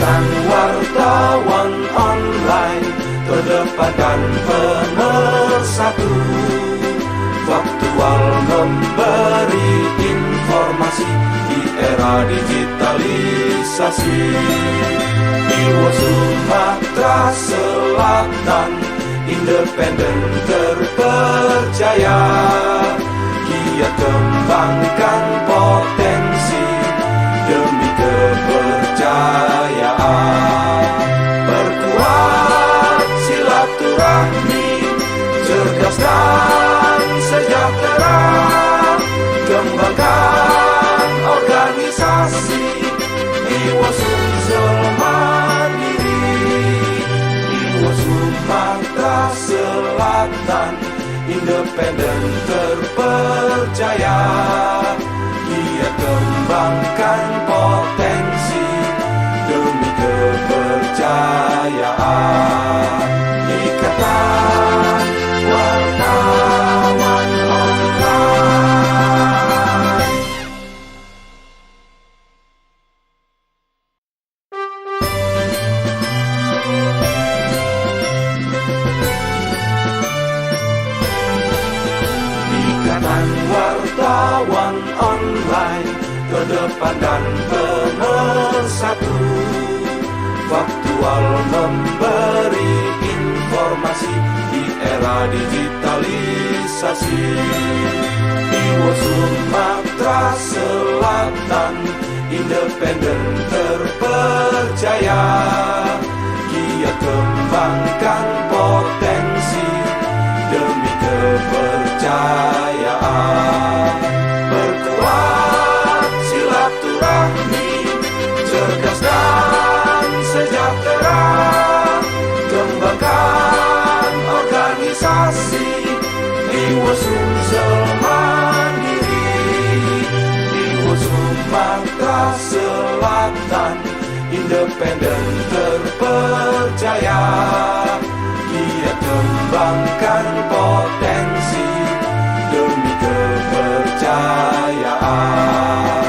Ikatan wartawan online terdepan dan pemersatu, faktual memberi informasi di era digitalisasi. Iwo Sumatera Selatan, independen terpercaya, giat kembangkan potensi demi kepercayaan. Perkuat silaturahmi, cerdas dan sejahtera, kembangkan organisasi Iwo Sumsel Mandiri. Iwo Sumatera Selatan, independen terpercaya, giat kembangkan potensi demi kepercayaan. Ikatan wartawan online. Ikatan wartawan online terdepan dan pemersatu, faktual memberi informasi di era digitalisasi. Iwo Sumatera Selatan, independen terpercaya, giat kembangkan potensi demi kepercayaan. Perkuat silaturahmi, cerdas dan sejahtera, kembangkan organisasi Iwo Sumsel Mandiri. Iwo Sumatera Selatan, independen terpercaya, giat kembangkan potensi demi kepercayaan.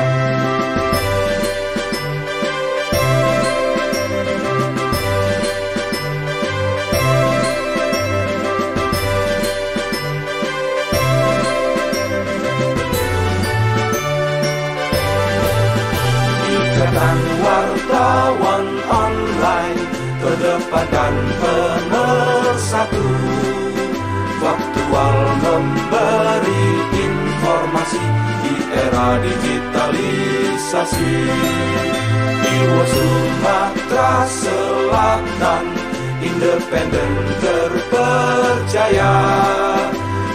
Ikatan wartawan online terdepan dan pemersatu, faktual memberi informasi di era digitalisasi. Iwo Sumatera Selatan, independen terpercaya,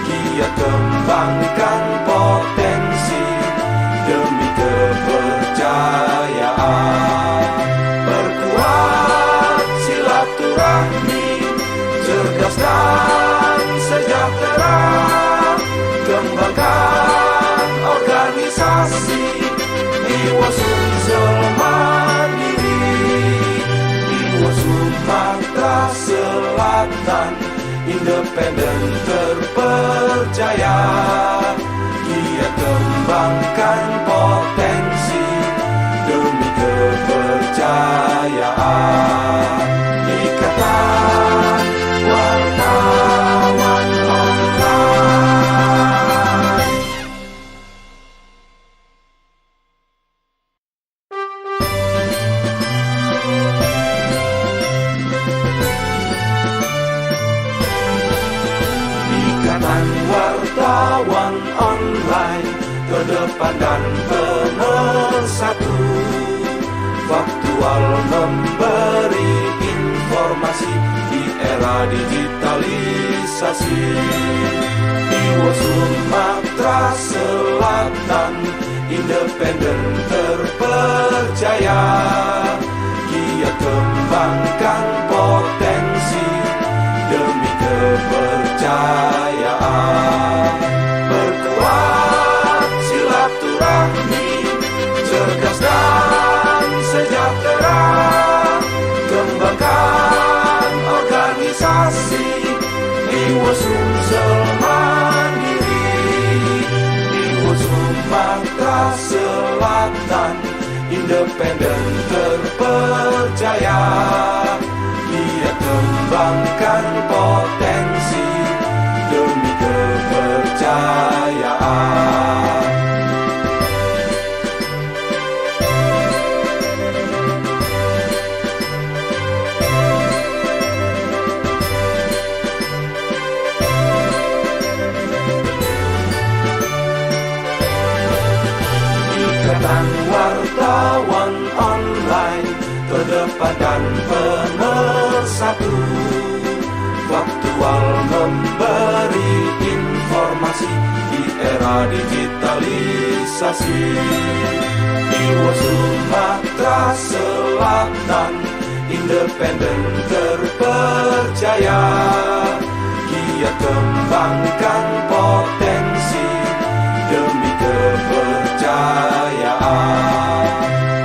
giat kembangkan potensi demi kepercayaan. Perkuat silaturahmi, cerdas dan sejahtera, kembangkan organisasi Iwo Sumsel Mandiri. Iwo Sumatera Selatan, independen terpercaya, giat kembangkan potensi demi kepercayaan. Ikatan wartawan online. Ikatan wartawan online terdepan dan pemersatu, faktual memberi informasi di era digitalisasi. Iwo Sumatera Selatan, independen terpercaya, giat kembangkan potensi demi kepercayaan. Perkuat silaturahmi, cerdas dan sejahtera, kembangkan organisasi Iwo Sumsel Mandiri. Iwo Sumatera Selatan, independen terpercaya. Giat kembangkan potensi demi kepercayaan. Ikatan wartawan online terdepan dan pemersatu, faktual memberi informasi di era digitalisasi. Iwo Sumatera Selatan, independen terpercaya. Giat kembangkan potensi demi kepercayaan.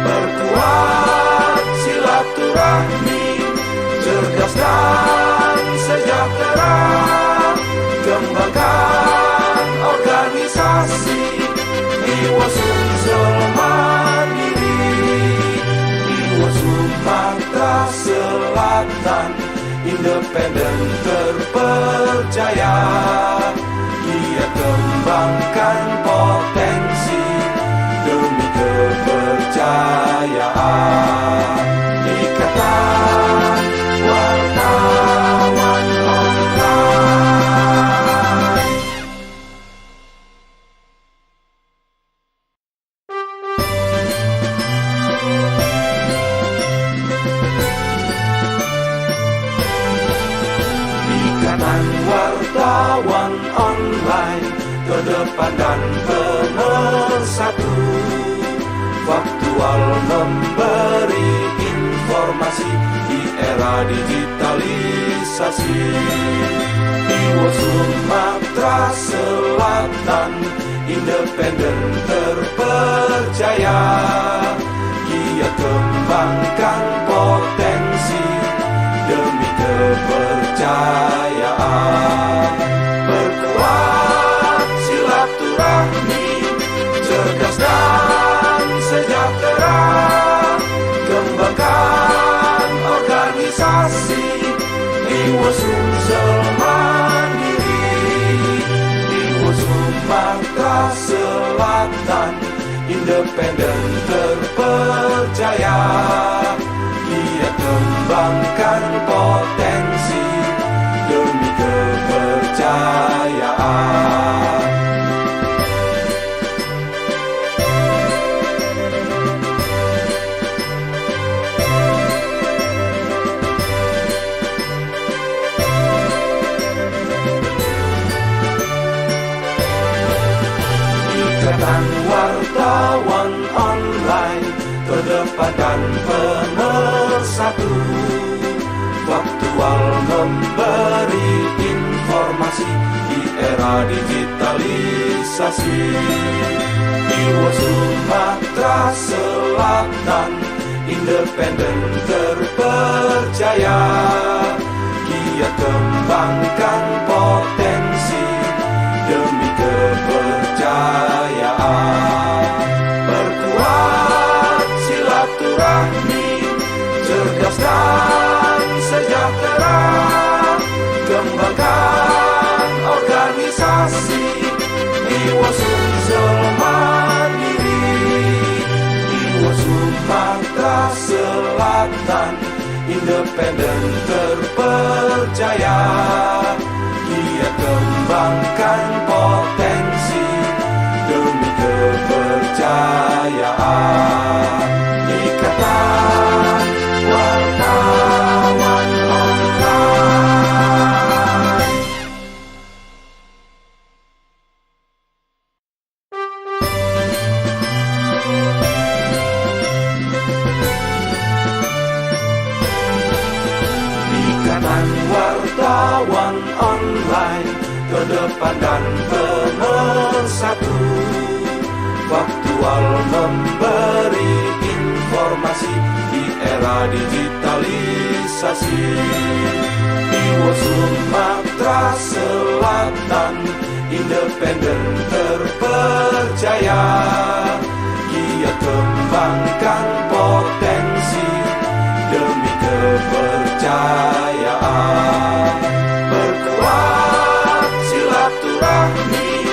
Perkuat silaturahmi, cerdas dan sejahtera. Kembangkan organisasi Iwo Sumsel Mandiri. Iwo Sumatera Selatan, independen terpercaya. Giat kembangkan potensi demi kepercayaan. Ikatan wartawan online. Ikatan wartawan online terdepan dan pemersatu, faktual memberi informasi di era digitalisasi. Iwo Sumatera Selatan, independen terpercaya. Giat kembangkan potensi demi kepercayaan. Perkuat silaturahmi, cerdas dan sejahtera. Kembangkan organisasi Iwo Sumsel Mandiri. Iwo Sumatera Selatan, independen terpercaya. Giat kembangkan potensi demi kepercayaan. Ikatan wartawan online terdepan dan pemersatu, faktual memberi informasi di era digitalisasi. Iwo Sumatera Selatan, independen terpercaya. Giat kembangkan potensi demi kepercayaan. Perkuat silaturahmi, cerdas dan sejahtera. Kembangkan organisasi Iwo Sumsel Mandiri. Iwo Sumatera Selatan, independen terpercaya. Giat kembangkan potensi demi kepercayaan. Ikatan wartawan online. Ikatan wartawan online terdepan dan pemersatu, faktual memberi informasi di era digitalisasi. Iwo Sumatera Selatan, independen terpercaya. Giat kembangkan kembangkan potensi demi kepercayaan. Perkuat silaturahmi,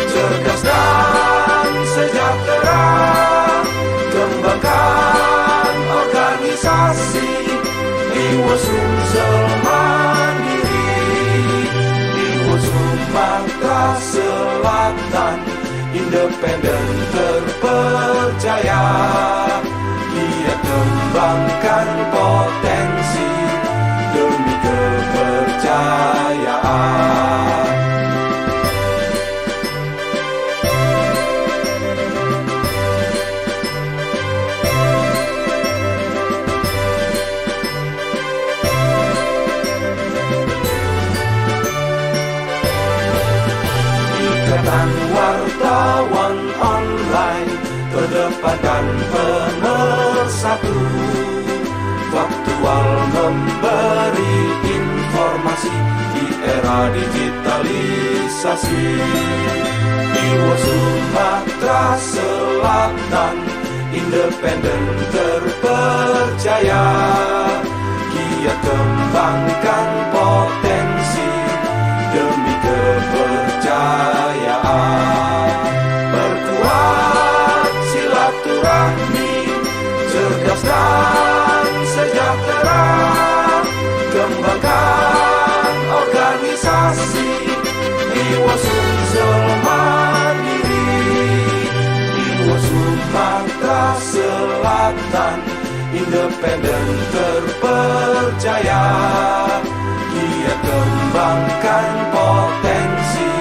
cerdas dan sejahtera. Kembangkan organisasi Iwo Sumsel Mandiri, Iwo Sumatera Selatan, independen terpercaya. Giat kembangkan potensi demi kepercayaan. Ikatan wartawan online terdepan dan pemersatu, faktual memberi informasi di era digitalisasi. Iwo Sumatera Selatan, independen terpercaya. Giat kembangkan potensi demi kepercayaan. Perkuat silaturahmi, cerdas dan sejahtera. Kembangkan organisasi Iwo Sumsel Mandiri, Iwo Sumatera Selatan, independen terpercaya. Giat kembangkan potensi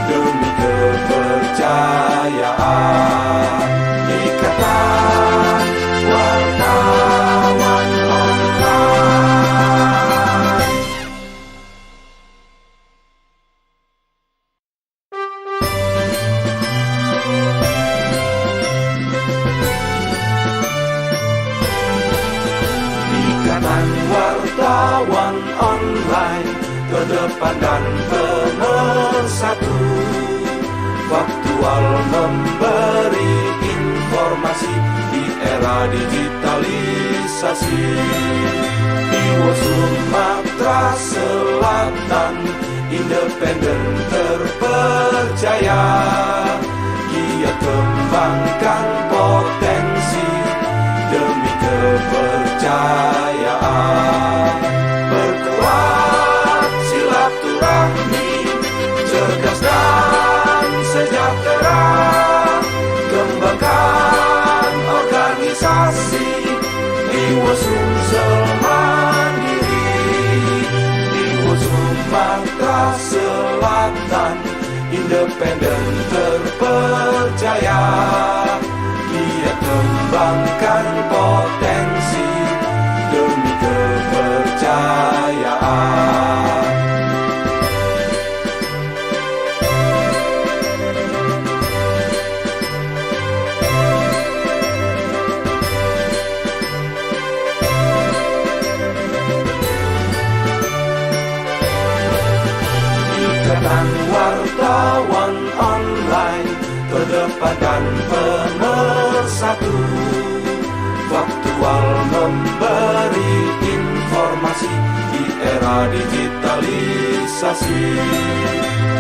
demi kepercayaan. Ikatan wartawan online. Ikatan wartawan online terdepan dan pemersatu, faktual memberi informasi di era digitalisasi. Iwo Sumatera Selatan, independen terpercaya. Giat kembangkan potensi demi kepercayaan. Perkuat silaturahmi, cerdas dan sejahtera. Kembangkan organisasi Iwo Sumsel Mandiri, Iwo Sumatera Selatan, independen terpercaya. Giat kembangkan potensi demi kepercayaan. Ikatan wartawan online terdepan dan pemersatu, faktual memberi informasi di era digitalisasi.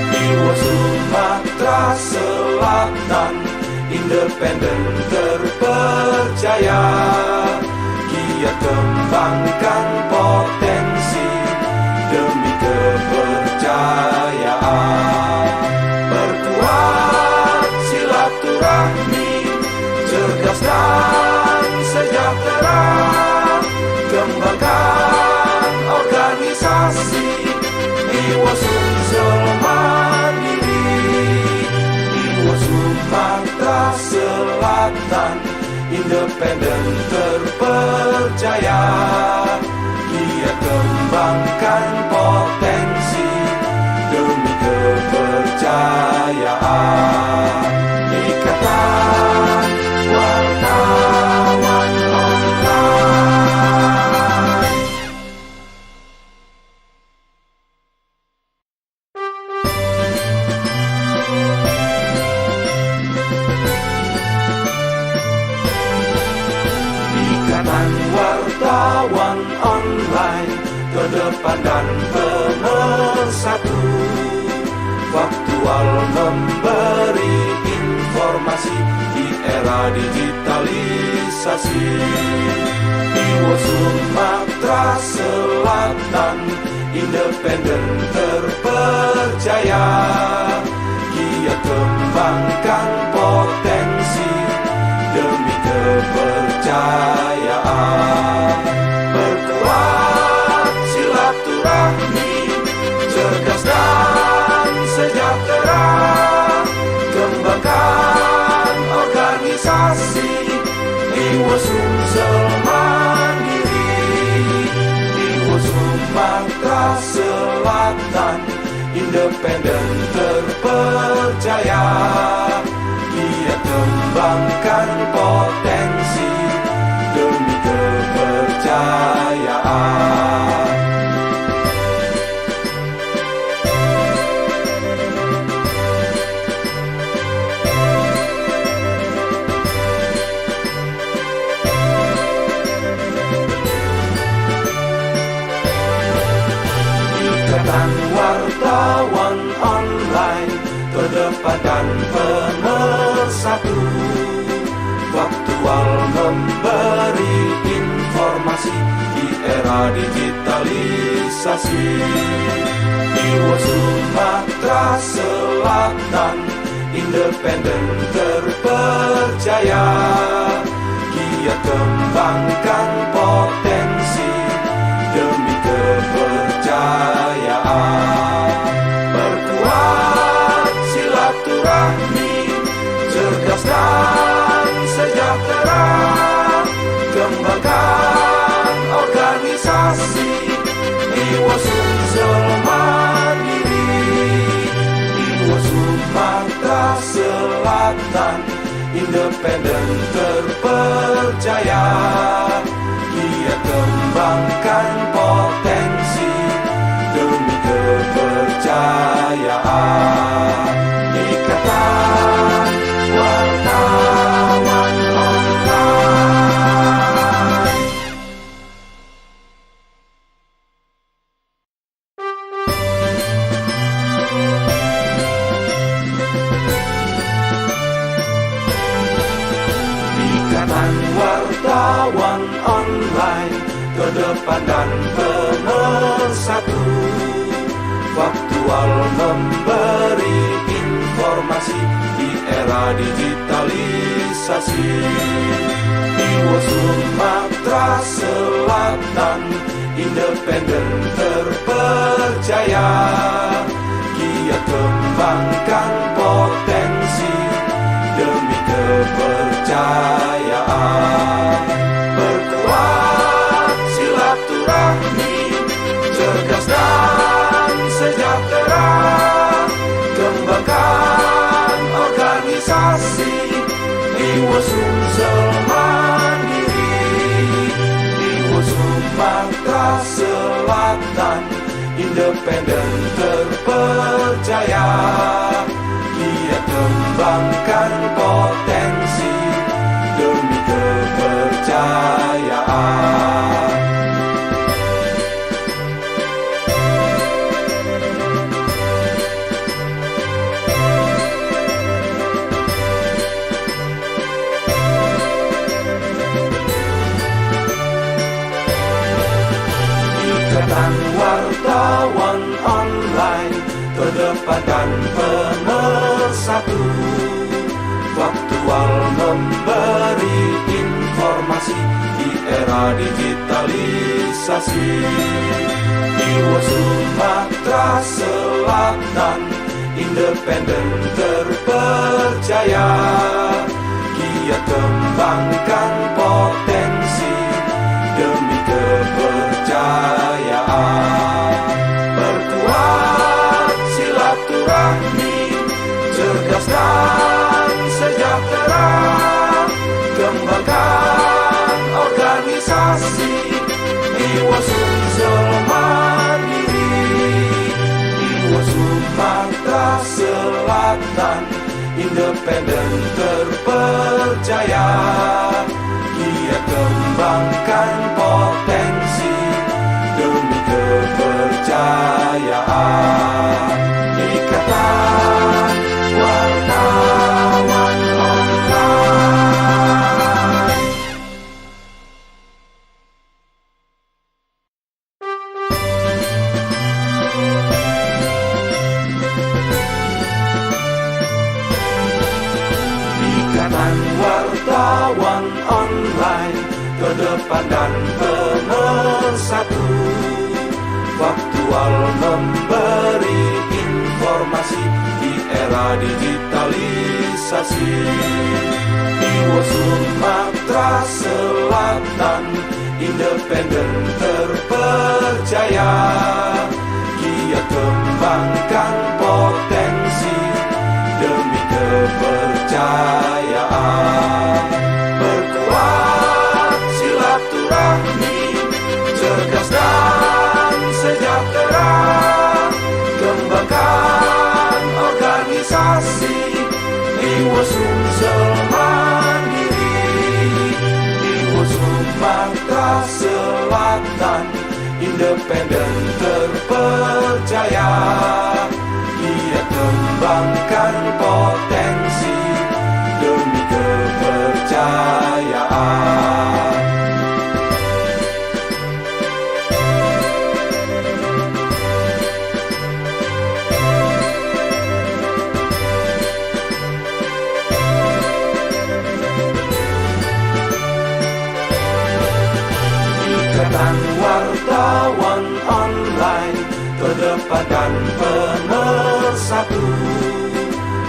Iwo Sumatera Selatan, independen terpercaya. Giat kembangkan potensi demi kepercayaan. Perkuat silaturahmi, cerdas dan sejahtera. Kembangkan organisasi Iwo Sumsel Mandiri, Iwo Sumatera Selatan, independen terpercaya. Giat kembangkan potensi demi kepercayaan. Ikatan wartawan online. online, terdepan dan pemersatu. Faktual memberi informasi di era digitalisasi. Iwo Sumatera Selatan, independen terpercaya. Giat kembangkan potensi demi kepercayaan. Perkuat silaturahmi, cerdas dan sejahtera. Kembangkan organisasi Iwo Sumsel mandiri. Iwo Sumatera Selatan, independen terpercaya. Giat kembangkan potensi demi kepercayaan. Ikatan wartawan online, terdepan dan pemersatu. Faktual memberi informasi di era digitalisasi. Iwo Sumatera Selatan, independen terpercaya. Giat kembangkan potensi demi kepercayaan. Perkuat silaturahmi, cerdas dan sejahtera. Kembangkan organisasi Iwo Sumsel mandiri. Iwo Sumatera Selatan, independen terpercaya. Giat kembangkan potensi demi kepercayaan. Ikatan wartawan online. Ikatan wartawan online, terdepan dan pemersatu. Faktual memberi informasi di era digitalisasi. Iwo Sumatera Selatan, independen terpercaya. Giat kembangkan potensi demi kepercayaan. Perkuat silaturahmi, cerdas dan sejahtera. Kembangkan organisasi Iwo Sumsel mandiri. Iwo Sumatera Selatan, independen terpercaya. Giat kembangkan potensi demi kepercayaan. Ikatan wartawan online, terdepan dan pemersatu. Faktual memberi informasi di era digitalisasi. Iwo Sumatera Selatan, independen terpercaya. Giat kembangkan potensi demi kepercayaan. Perkuat silaturahmi, cerdas dan sejahtera. Kembangkan organisasi Iwo Sumsel mandiri. Iwo Sumatera Selatan, independen terpercaya. Giat kembangkan potensi Ikatan wartawan online terdepan dan pemersatu, faktual memberi informasi di era digitalisasi. Iwo Sumatera Selatan, independen terpercaya, giat kembangkan potensi demi kepercayaan. Perkuat silaturahmi, cerdas dan sejahtera, kembangkan organisasi Iwo Sumsel Mandiri. Iwo Sumatera Selatan, independen terpercaya, giat kembangkan potensi demi kepercayaan. Ikatan wartawan online terdepan dan pemersatu,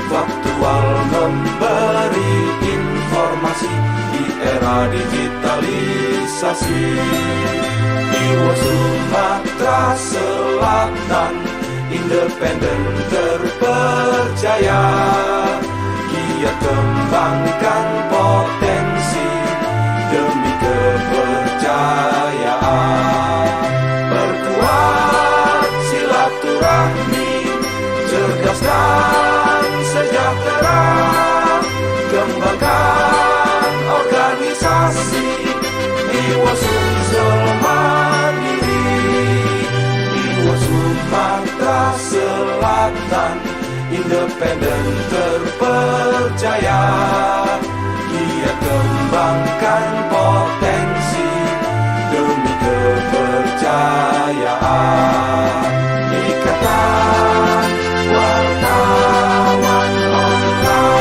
faktual memberi informasi di era digitalisasi. Iwo Sumatera Selatan, independen terpercaya, giat kembangkan potensi demi kepercayaan. Perkuat silaturahmi, cerdas dan sejahtera, kembangkan organisasi Iwo Sumsel Mandiri. Iwo Sumatera Selatan, independen terpercaya, giat kembangkan potensi demi kepercayaan. Ikatan wartawan online.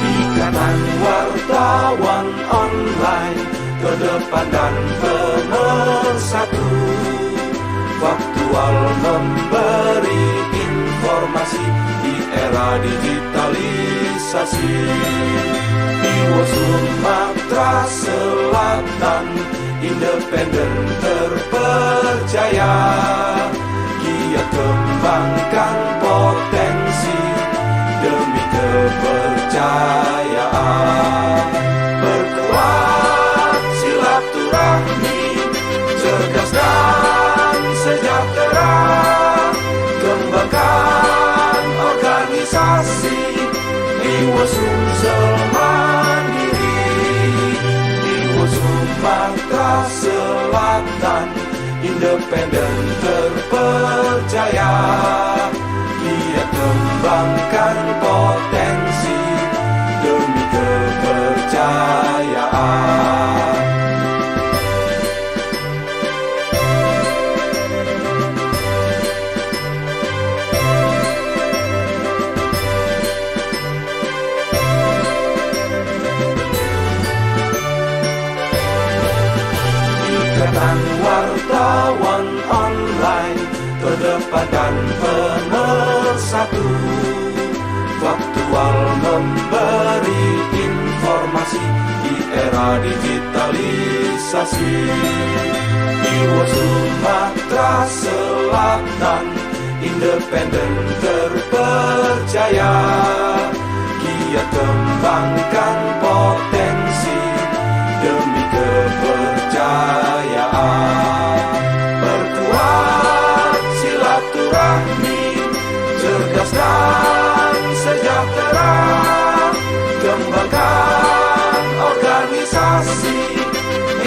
Ikatan wartawan online terdepan dan pemersatu, faktual memberi informasi di era digitalisasi. Iwo Sumatera Selatan, independen terpercaya, giat kembangkan potensi demi kepercayaan. Perkuat silaturahmi, cerdas dan sejahtera, kembangkan organisasi Iwo Sumsel Mandiri. Iwo Sumatera Selatan, independen terpercaya, giat kembangkan potensi demi kepercayaan. Ikatan wartawan online terdepan dan pemersatu, faktual memberi informasi di era digitalisasi. Iwo Sumatera Selatan, independen terpercaya, giat kembangkan potensi demi kepercayaan. Perkuat silaturahmi, cerdas dan sejahtera, kembangkan organisasi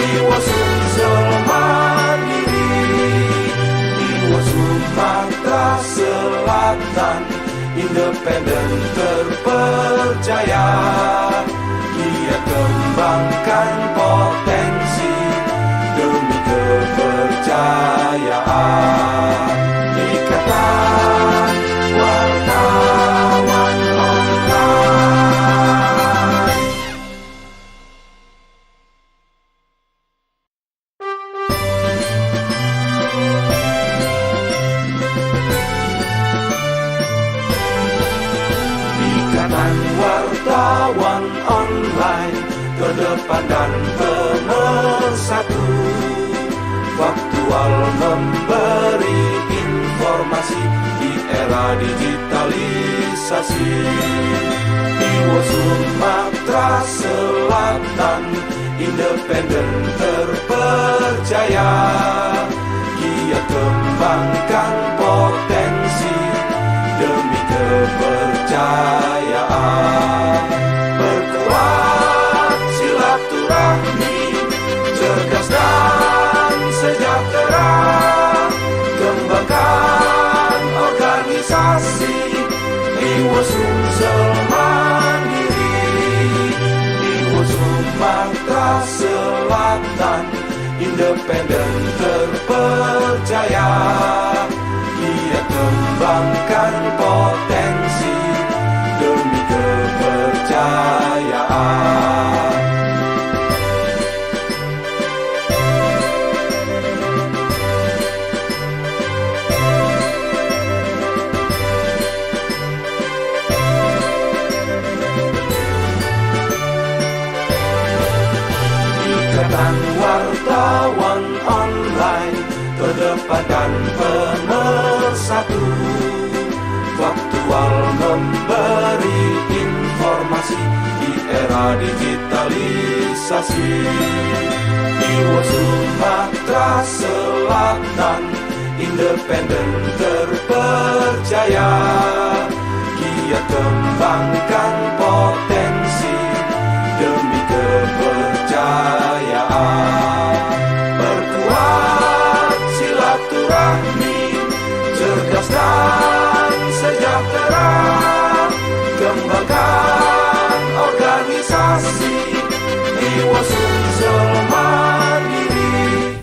Iwo Sumsel Mandiri. Iwo Sumatera Selatan, independen terpercaya, giat kembangkan terdepan dan pemersatu, faktual memberi informasi di era digitalisasi. Iwo Sumatera Selatan, independen terpercaya, giat kembangkan potensi demi kepercayaan. Perkuat silaturahmi, cerdas dan sejahtera, kembangkan organisasi Iwo Sumsel Mandiri. Iwo Sumatera Selatan, independen terpercaya, giat kembangkan potensi demi kepercayaan. Ikatan wartawan online, terdepan dan pemersatu, faktual memberi informasi di era digitalisasi. Iwo Sumatera Selatan, independen terpercaya, giat kembangkan potensi demi kepercayaan. Perkuat silaturahmi, cerdas dan sejahtera, kembangkan organisasi Iwo Sumsel Mandiri.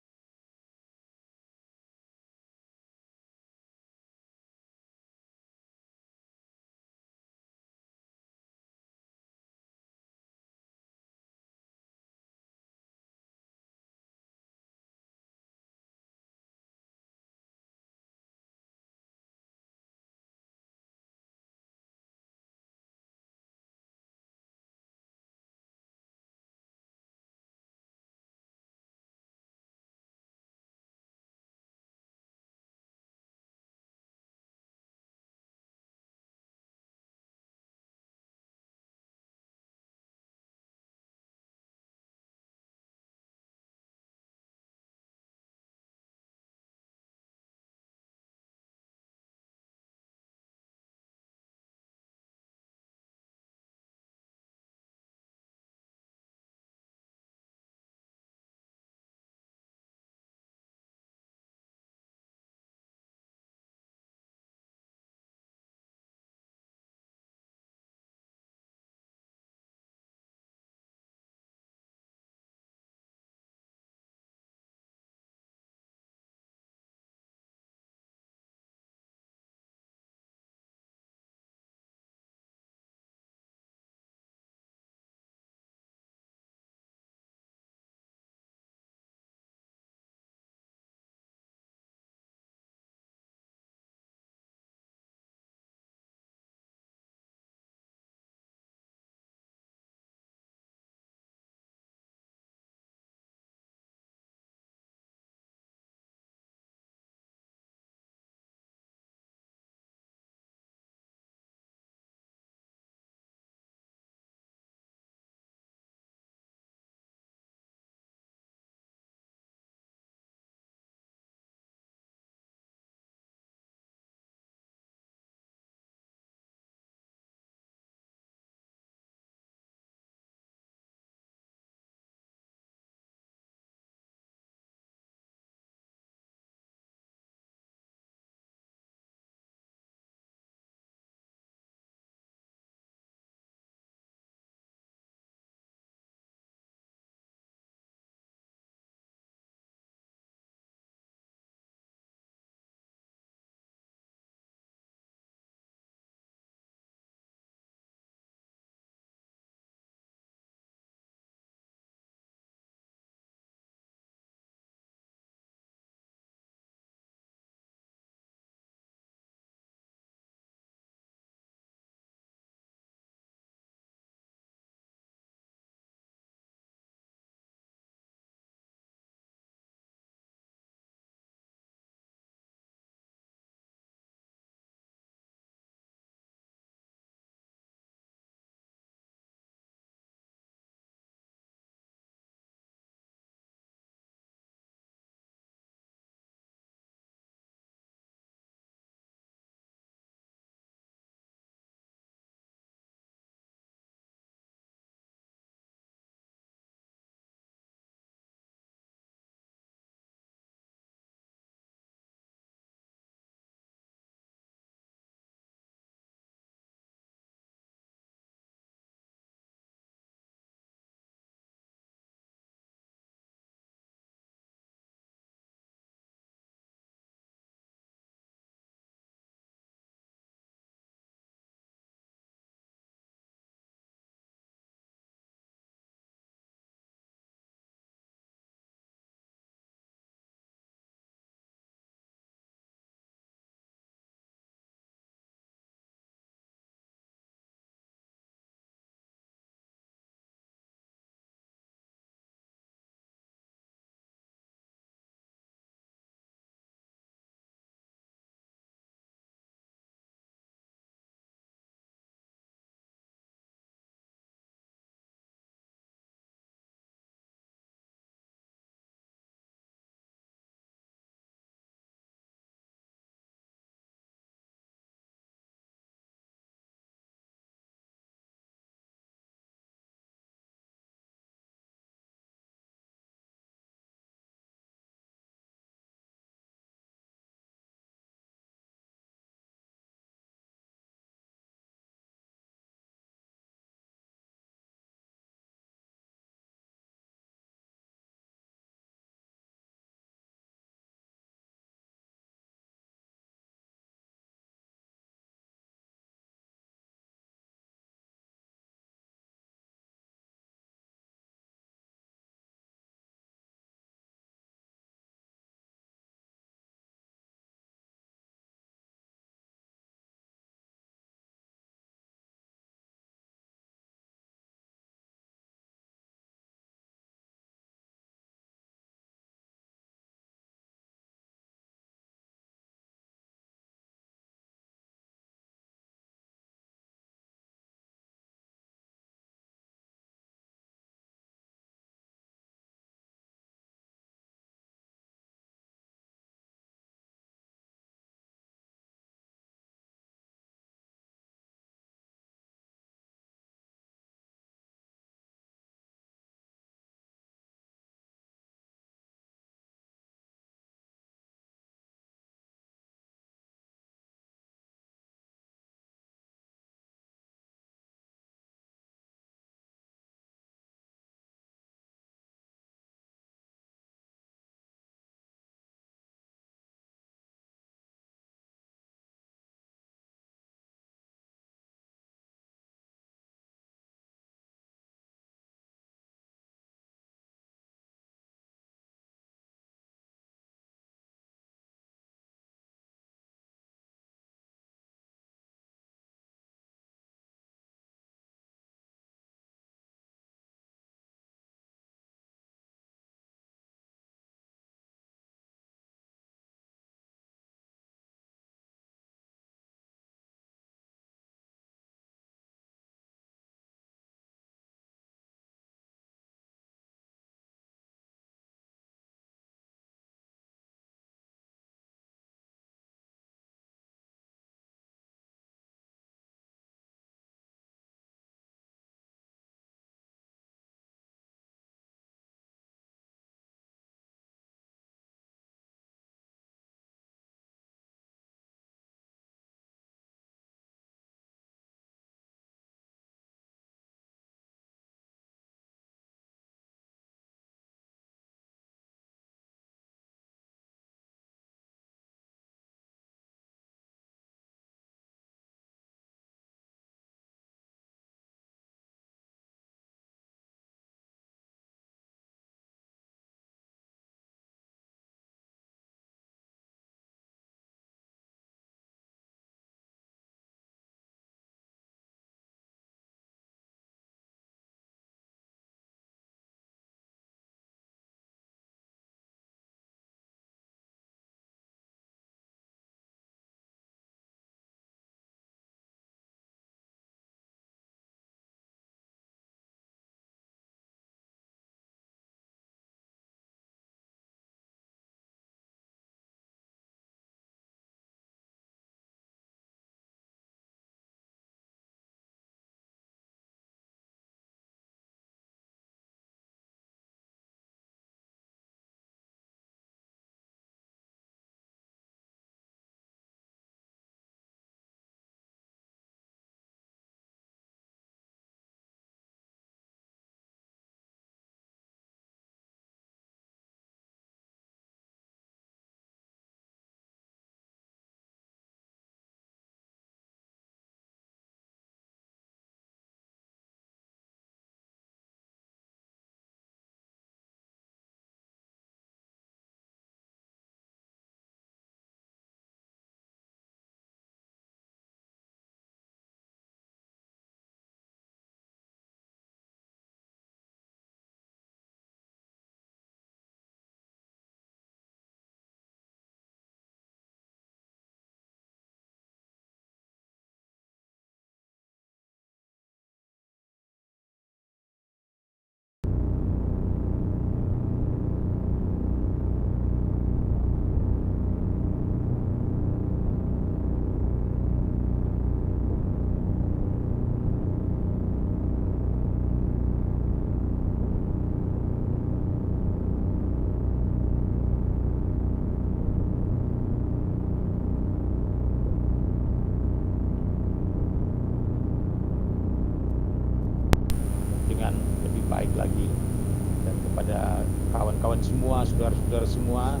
saudara semua.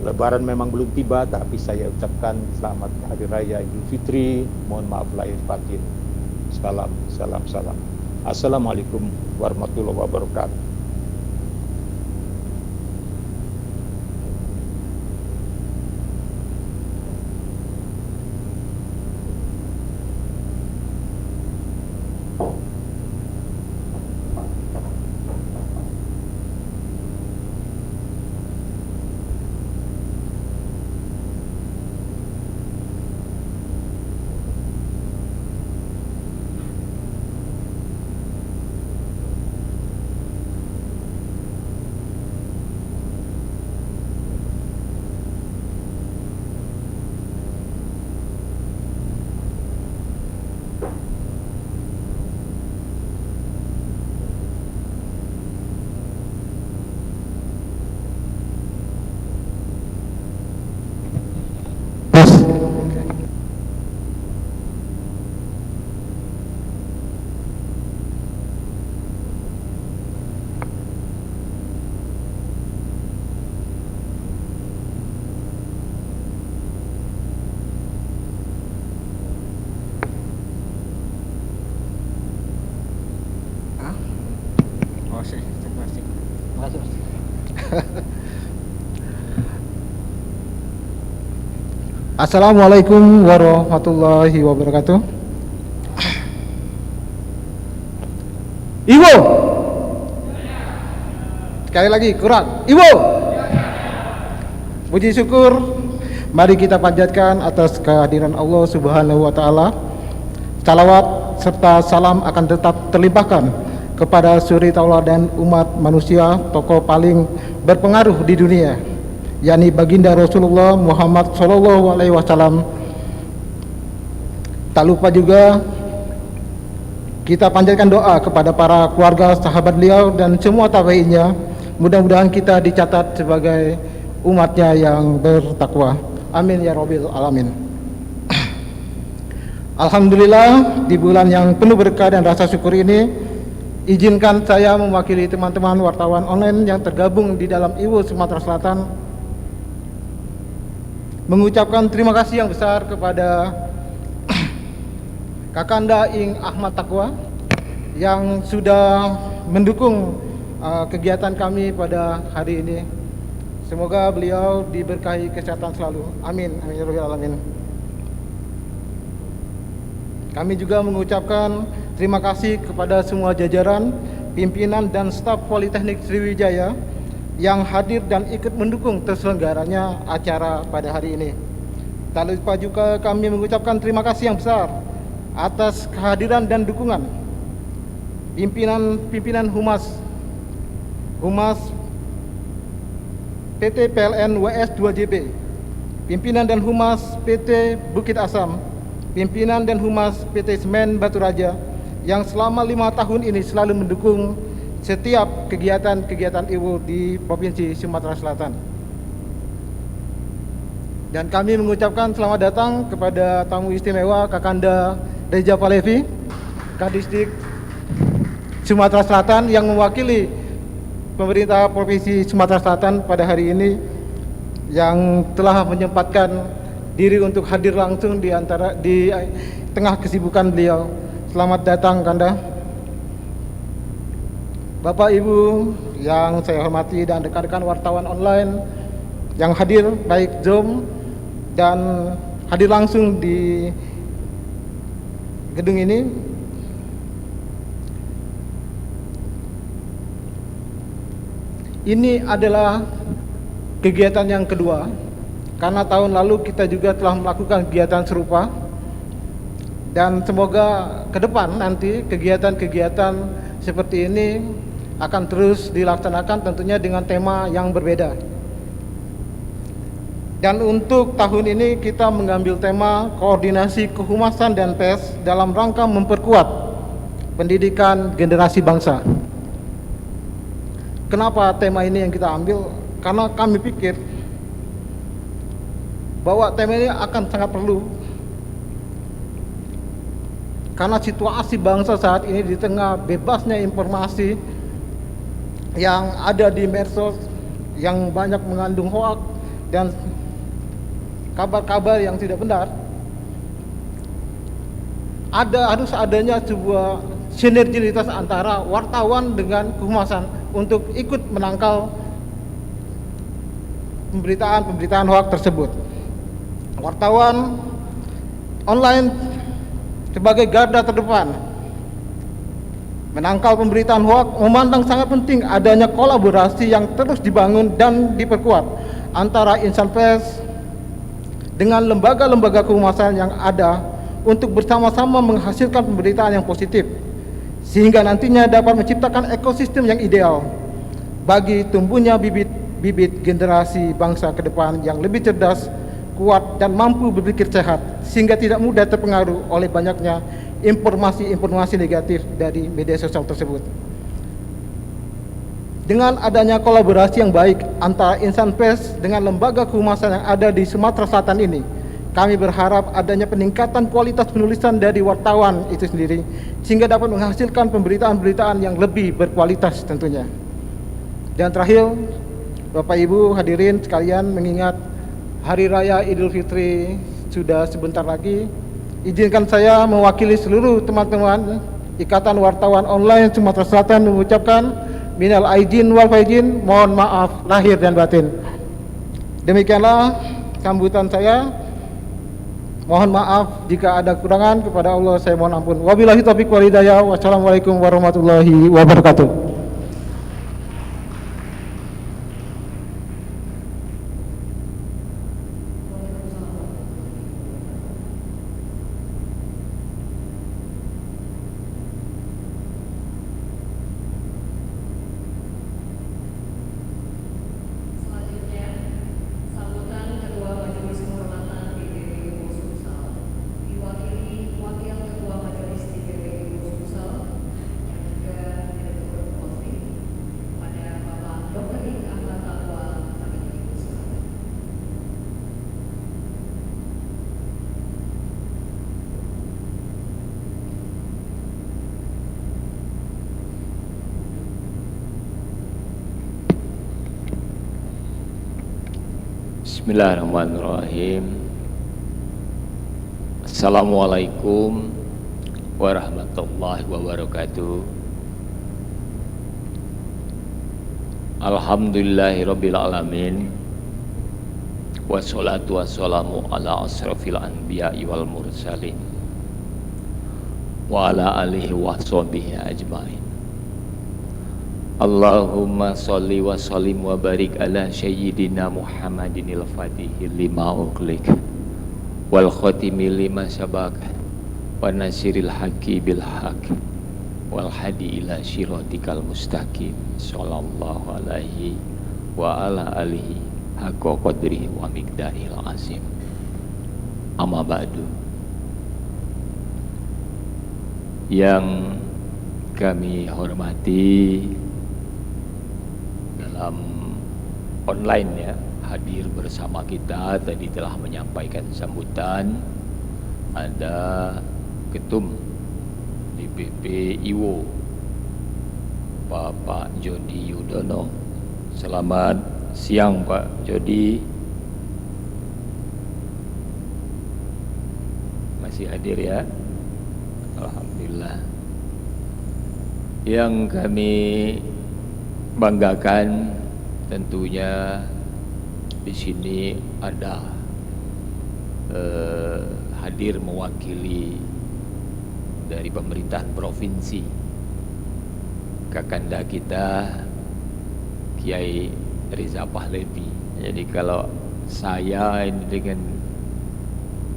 Lebaran memang belum tiba, tapi saya ucapkan selamat Hari Raya Idul Fitri. Mohon maaf lahir batin. Salam. Assalamualaikum warahmatullahi wabarakatuh. Assalamualaikum warahmatullahi wabarakatuh. Ibu, sekali lagi kurang. Ibu, puji syukur mari kita panjatkan atas kehadiran Allah Subhanahu wa Ta'ala. Salawat serta salam akan tetap terlimpahkan kepada suri tauladan umat manusia, tokoh paling berpengaruh di dunia, yakni baginda Rasulullah Muhammad Sallallahu Alaihi Wasallam. Tak lupa juga kita panjatkan doa kepada para keluarga, sahabat beliau dan semua tabi'innya. Mudah-mudahan kita dicatat sebagai umatnya yang bertakwa. Amin ya Rabbil Alamin. Alhamdulillah, di bulan yang penuh berkah dan rasa syukur ini, izinkan saya mewakili teman-teman wartawan online yang tergabung di dalam IWO Sumatera Selatan mengucapkan terima kasih yang besar kepada Kakanda Ing Ahmad Taqwa yang sudah mendukung kegiatan kami pada hari ini. Semoga beliau diberkahi kesehatan selalu. Amin. Amin ya rabbal alamin. Kami juga mengucapkan terima kasih kepada semua jajaran, pimpinan dan staf Politeknik Sriwijaya yang hadir dan ikut mendukung terselenggaranya acara pada hari ini. Tak lupa juga kami mengucapkan terima kasih yang besar atas kehadiran dan dukungan pimpinan Humas PT PLN WS 2JB, pimpinan dan Humas PT Bukit Asam, pimpinan dan Humas PT Semen Batu Raja yang selama 5 tahun ini selalu mendukung setiap kegiatan-kegiatan IWO di Provinsi Sumatera Selatan. Dan kami mengucapkan selamat datang kepada tamu istimewa Kakanda Reja Palevi, Kadisdik Sumatera Selatan yang mewakili pemerintah Provinsi Sumatera Selatan pada hari ini, yang telah menyempatkan diri untuk hadir langsung di tengah kesibukan beliau. Selamat datang Kanda. Bapak Ibu yang saya hormati dan rekan-rekan wartawan online yang hadir baik Zoom dan hadir langsung di gedung ini. Ini adalah kegiatan yang kedua, karena tahun lalu kita juga telah melakukan kegiatan serupa, dan semoga ke depan nanti kegiatan-kegiatan seperti ini akan terus dilaksanakan, tentunya dengan tema yang berbeda. Dan untuk tahun ini kita mengambil tema koordinasi kehumasan dan pers dalam rangka memperkuat pendidikan generasi bangsa. Kenapa tema ini yang kita ambil? Karena kami pikir bahwa tema ini akan sangat perlu, karena situasi bangsa saat ini di tengah bebasnya informasi yang ada di medsos, yang banyak mengandung hoak dan kabar-kabar yang tidak benar, harus adanya sebuah sinergitas antara wartawan dengan kehumasan untuk ikut menangkal pemberitaan hoak tersebut. Wartawan online sebagai garda terdepan menangkal pemberitaan hoak memandang sangat penting adanya kolaborasi yang terus dibangun dan diperkuat antara insan pers dengan lembaga-lembaga kehumasan yang ada untuk bersama-sama menghasilkan pemberitaan yang positif, sehingga nantinya dapat menciptakan ekosistem yang ideal bagi tumbuhnya bibit generasi bangsa ke depan yang lebih cerdas, kuat, dan mampu berpikir sehat, sehingga tidak mudah terpengaruh oleh banyaknya informasi-informasi negatif dari media sosial tersebut. Dengan adanya kolaborasi yang baik antara insan pers dengan lembaga kehumasan yang ada di Sumatera Selatan ini, kami berharap adanya peningkatan kualitas penulisan dari wartawan itu sendiri, sehingga dapat menghasilkan pemberitaan-pemberitaan yang lebih berkualitas tentunya. Dan terakhir, Bapak Ibu hadirin sekalian, mengingat Hari Raya Idul Fitri sudah sebentar lagi, izinkan saya mewakili seluruh teman-teman Ikatan Wartawan Online Sumatera Selatan mengucapkan minal aidin wal faizin, mohon maaf lahir dan batin. Demikianlah sambutan saya. Mohon maaf jika ada kekurangan, kepada Allah saya mohon ampun. Wabillahi taufiq wal hidayah. Wassalamualaikum warahmatullahi wabarakatuh. Bismillahirrahmanirrahim. Assalamualaikum warahmatullahi wabarakatuh. Alhamdulillahirabbil alamin. Wassalatu wassalamu ala asrofil anbiya'i wal mursalin wa ala alihi wa sahbihi ajmain. Allahumma sholli wa sallim wa barik ala sayyidina Muhammadinil fatihi lima ughliq wal khatimi lima sabaq wa nasiril haqqi bil haqq wal hadi ila siratikal mustaqim sallallahu alaihi wa ala alihi haqqa qadrihi wa miqdaril azim. Amma ba'du. Yang kami hormati dalam online ya, hadir bersama kita tadi telah menyampaikan sambutan ada Ketum DPP IWO Bapak Jody Yudono. Selamat siang Pak Jody. Masih hadir ya? Alhamdulillah. Yang kami banggakan tentunya di sini ada hadir mewakili dari pemerintahan provinsi Kakanda kita Kiai Reza Pahlavi. Jadi kalau saya ini dengan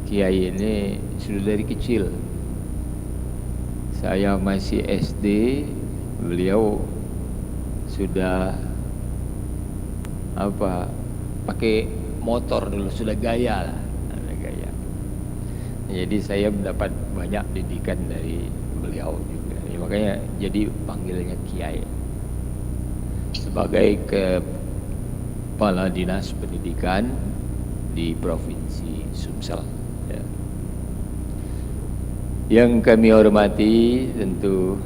Kiai ini sudah dari kecil, saya masih SD, beliau sudah pakai motor dulu, sudah gaya lah, gaya. Jadi saya mendapat banyak didikan dari beliau juga. Ya, makanya jadi panggilnya Kiai. Sebagai Kepala Dinas Pendidikan di Provinsi Sumsel. Ya. Yang kami hormati tentu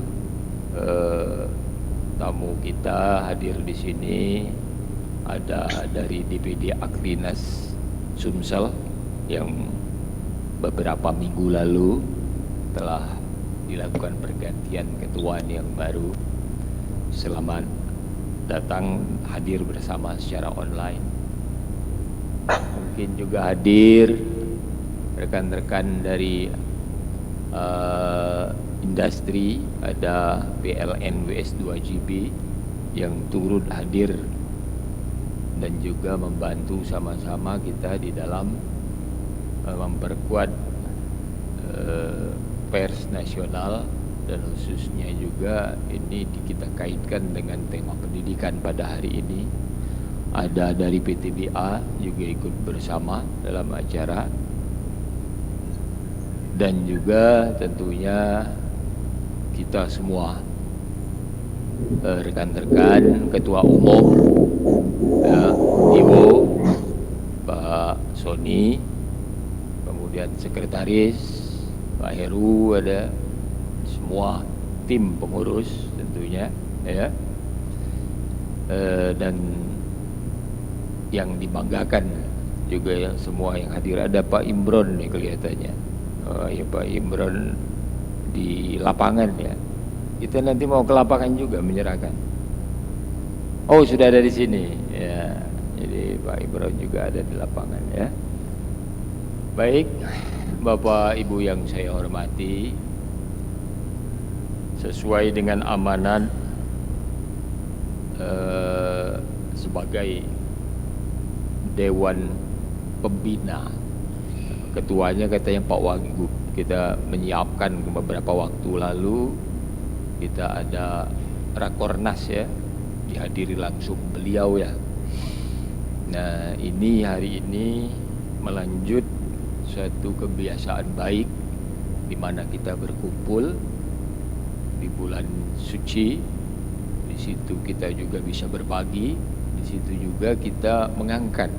tamu kita hadir di sini ada dari DPD Akrinas Sumsel yang beberapa minggu lalu telah dilakukan pergantian ketua yang baru. Selamat datang hadir bersama secara online. Mungkin juga hadir rekan-rekan dari industri, ada PLN WS2GB yang turut hadir dan juga membantu sama-sama kita di dalam memperkuat pers nasional, dan khususnya juga ini kita kaitkan dengan tema pendidikan pada hari ini. Ada dari PTBA juga ikut bersama dalam acara, dan juga tentunya kita semua rekan-rekan ketua umum ya, Iwo, Pak Sony, kemudian sekretaris Pak Heru, ada semua tim pengurus tentunya ya, dan yang dibanggakan juga yang semua yang hadir. Ada Pak Imron nih kelihatannya. Ya Pak Imron di lapangan ya. Kita nanti mau ke lapangan juga menyerahkan. Oh, sudah ada di sini ya. Jadi Pak Imron juga ada di lapangan ya. Baik, Bapak Ibu yang saya hormati, sesuai dengan amanat sebagai Dewan Pembina, ketuanya katanya Pak Wagub, kita menyiapkan beberapa waktu lalu kita ada Rakornas ya, dihadiri langsung beliau ya. Nah ini hari ini melanjut suatu kebiasaan baik di mana kita berkumpul di bulan suci. Di situ kita juga bisa berbagi, di situ juga kita mengangkat,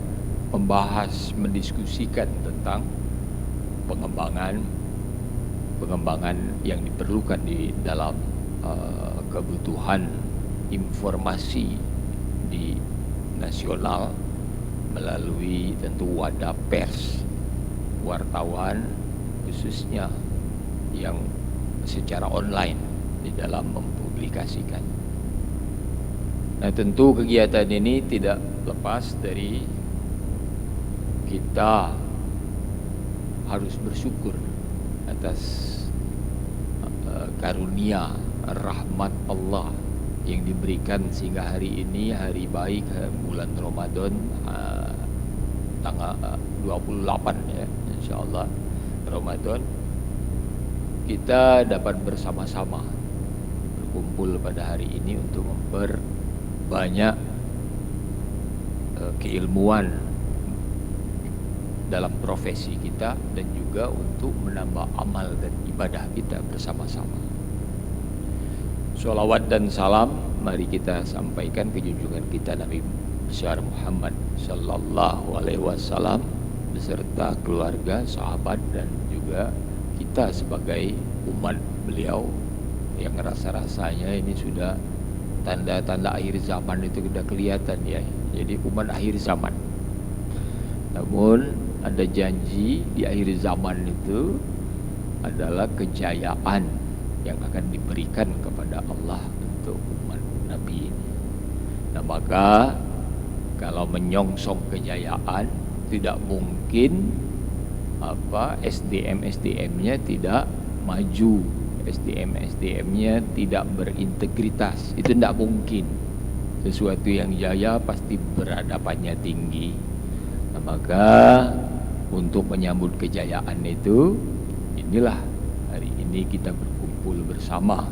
membahas, mendiskusikan tentang pengembangan yang diperlukan di dalam kebutuhan informasi di nasional melalui tentu wadah pers, wartawan khususnya yang secara online di dalam mempublikasikan. Nah tentu kegiatan ini tidak lepas dari kita harus bersyukur atas karunia rahmat Allah yang diberikan sehingga hari ini hari baik bulan Ramadan tanggal 28 ya, insyaallah Ramadan, kita dapat bersama-sama berkumpul pada hari ini untuk memperbanyak keilmuan dalam profesi kita dan juga untuk menambah amal dan ibadah kita bersama-sama. Sholawat dan salam mari kita sampaikan ke junjungan kita Nabi besar Muhammad sallallahu alaihi wasallam beserta keluarga, sahabat, dan juga kita sebagai umat beliau yang rasa-rasanya ini sudah tanda-tanda akhir zaman itu sudah kelihatan ya. Jadi umat akhir zaman. Namun ada janji di akhir zaman itu adalah kejayaan yang akan diberikan kepada Allah untuk umat Nabi ini. Nah maka kalau menyongsong kejayaan tidak mungkin SDM-nya tidak maju, SDM-nya tidak berintegritas. Itu tidak mungkin. Sesuatu yang jaya pasti berhadapannya tinggi. Nah, maka untuk menyambut kejayaan itu, inilah hari ini kita berkumpul bersama,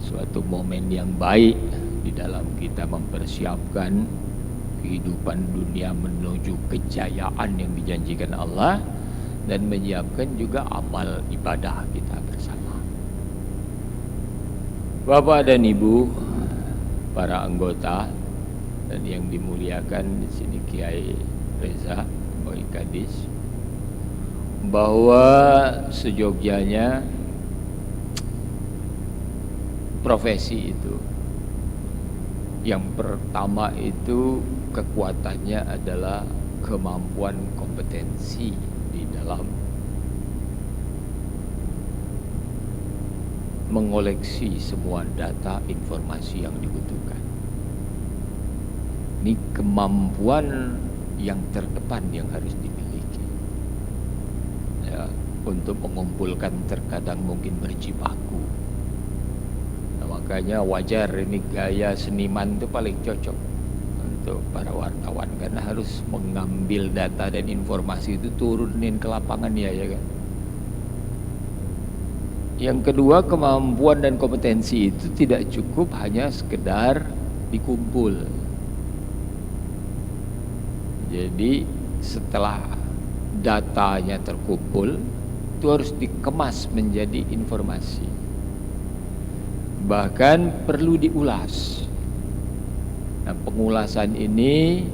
suatu momen yang baik di dalam kita mempersiapkan kehidupan dunia menuju kejayaan yang dijanjikan Allah, dan menyiapkan juga amal ibadah kita bersama. Bapak dan Ibu, para anggota dan yang dimuliakan di sini Kiai Reza Boy Kadis, bahwa sejogjanya profesi itu Yang pertama itu kekuatannya adalah kemampuan kompetensi di dalam mengoleksi semua data informasi yang dibutuhkan. Ini kemampuan yang terdepan yang harus dimiliki. Ya, untuk mengumpulkan terkadang mungkin berjibaku. Nah, makanya wajar ini gaya seniman itu paling cocok untuk para wartawan karena harus mengambil data dan informasi itu turunin ke lapangan ya kan. Yang kedua, kemampuan dan kompetensi itu tidak cukup hanya sekedar dikumpul. Jadi setelah datanya terkumpul, itu harus dikemas menjadi informasi. Bahkan perlu diulas. Nah, pengulasan ini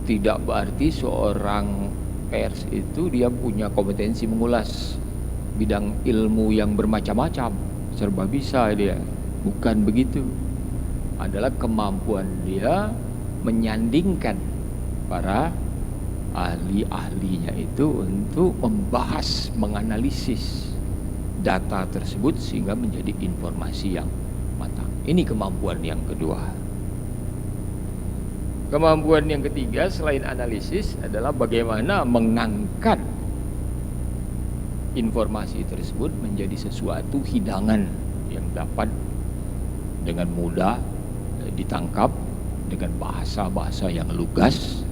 tidak berarti seorang pers itu dia punya kompetensi mengulas bidang ilmu yang bermacam-macam, serba bisa dia. Bukan begitu. Adalah kemampuan dia menyandingkan para ahli-ahlinya itu untuk membahas, menganalisis data tersebut sehingga menjadi informasi yang matang. Ini kemampuan yang kedua. Kemampuan yang ketiga selain analisis adalah bagaimana mengangkat informasi tersebut menjadi sesuatu hidangan yang dapat dengan mudah ditangkap dengan bahasa-bahasa yang lugas,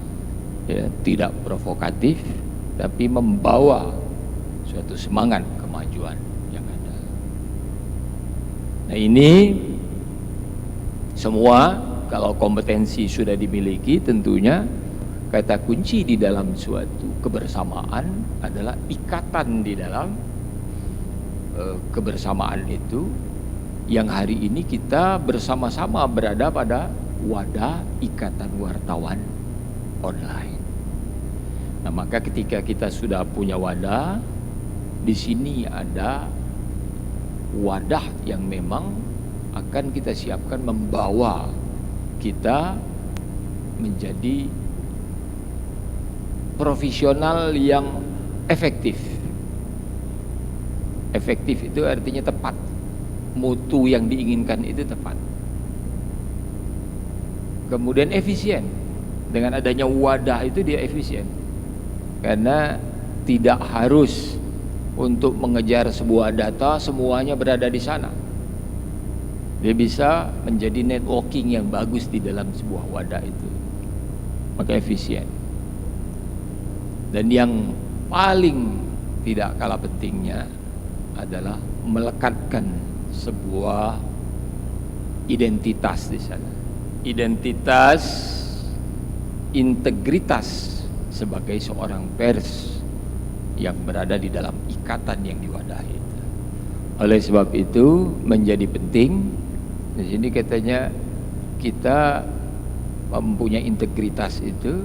ya, tidak provokatif, tapi membawa suatu semangat kemajuan yang ada. Nah, ini semua kalau kompetensi sudah dimiliki, tentunya kata kunci di dalam suatu kebersamaan adalah ikatan di dalam kebersamaan itu yang hari ini kita bersama-sama berada pada wadah ikatan wartawan online. Nah, maka ketika kita sudah punya wadah, di sini ada wadah yang memang akan kita siapkan membawa kita menjadi profesional yang efektif. Efektif itu artinya tepat. Mutu yang diinginkan itu tepat. Kemudian efisien. Dengan adanya wadah itu dia efisien. Karena tidak harus untuk mengejar sebuah data semuanya berada di sana. Dia bisa menjadi networking yang bagus di dalam sebuah wadah itu. Maka efisien. Dan yang paling tidak kalah pentingnya adalah melekatkan sebuah identitas di sana. Identitas, integritas sebagai seorang pers yang berada di dalam ikatan yang diwadahi. Oleh sebab itu menjadi penting. Di sini katanya kita mempunyai integritas itu.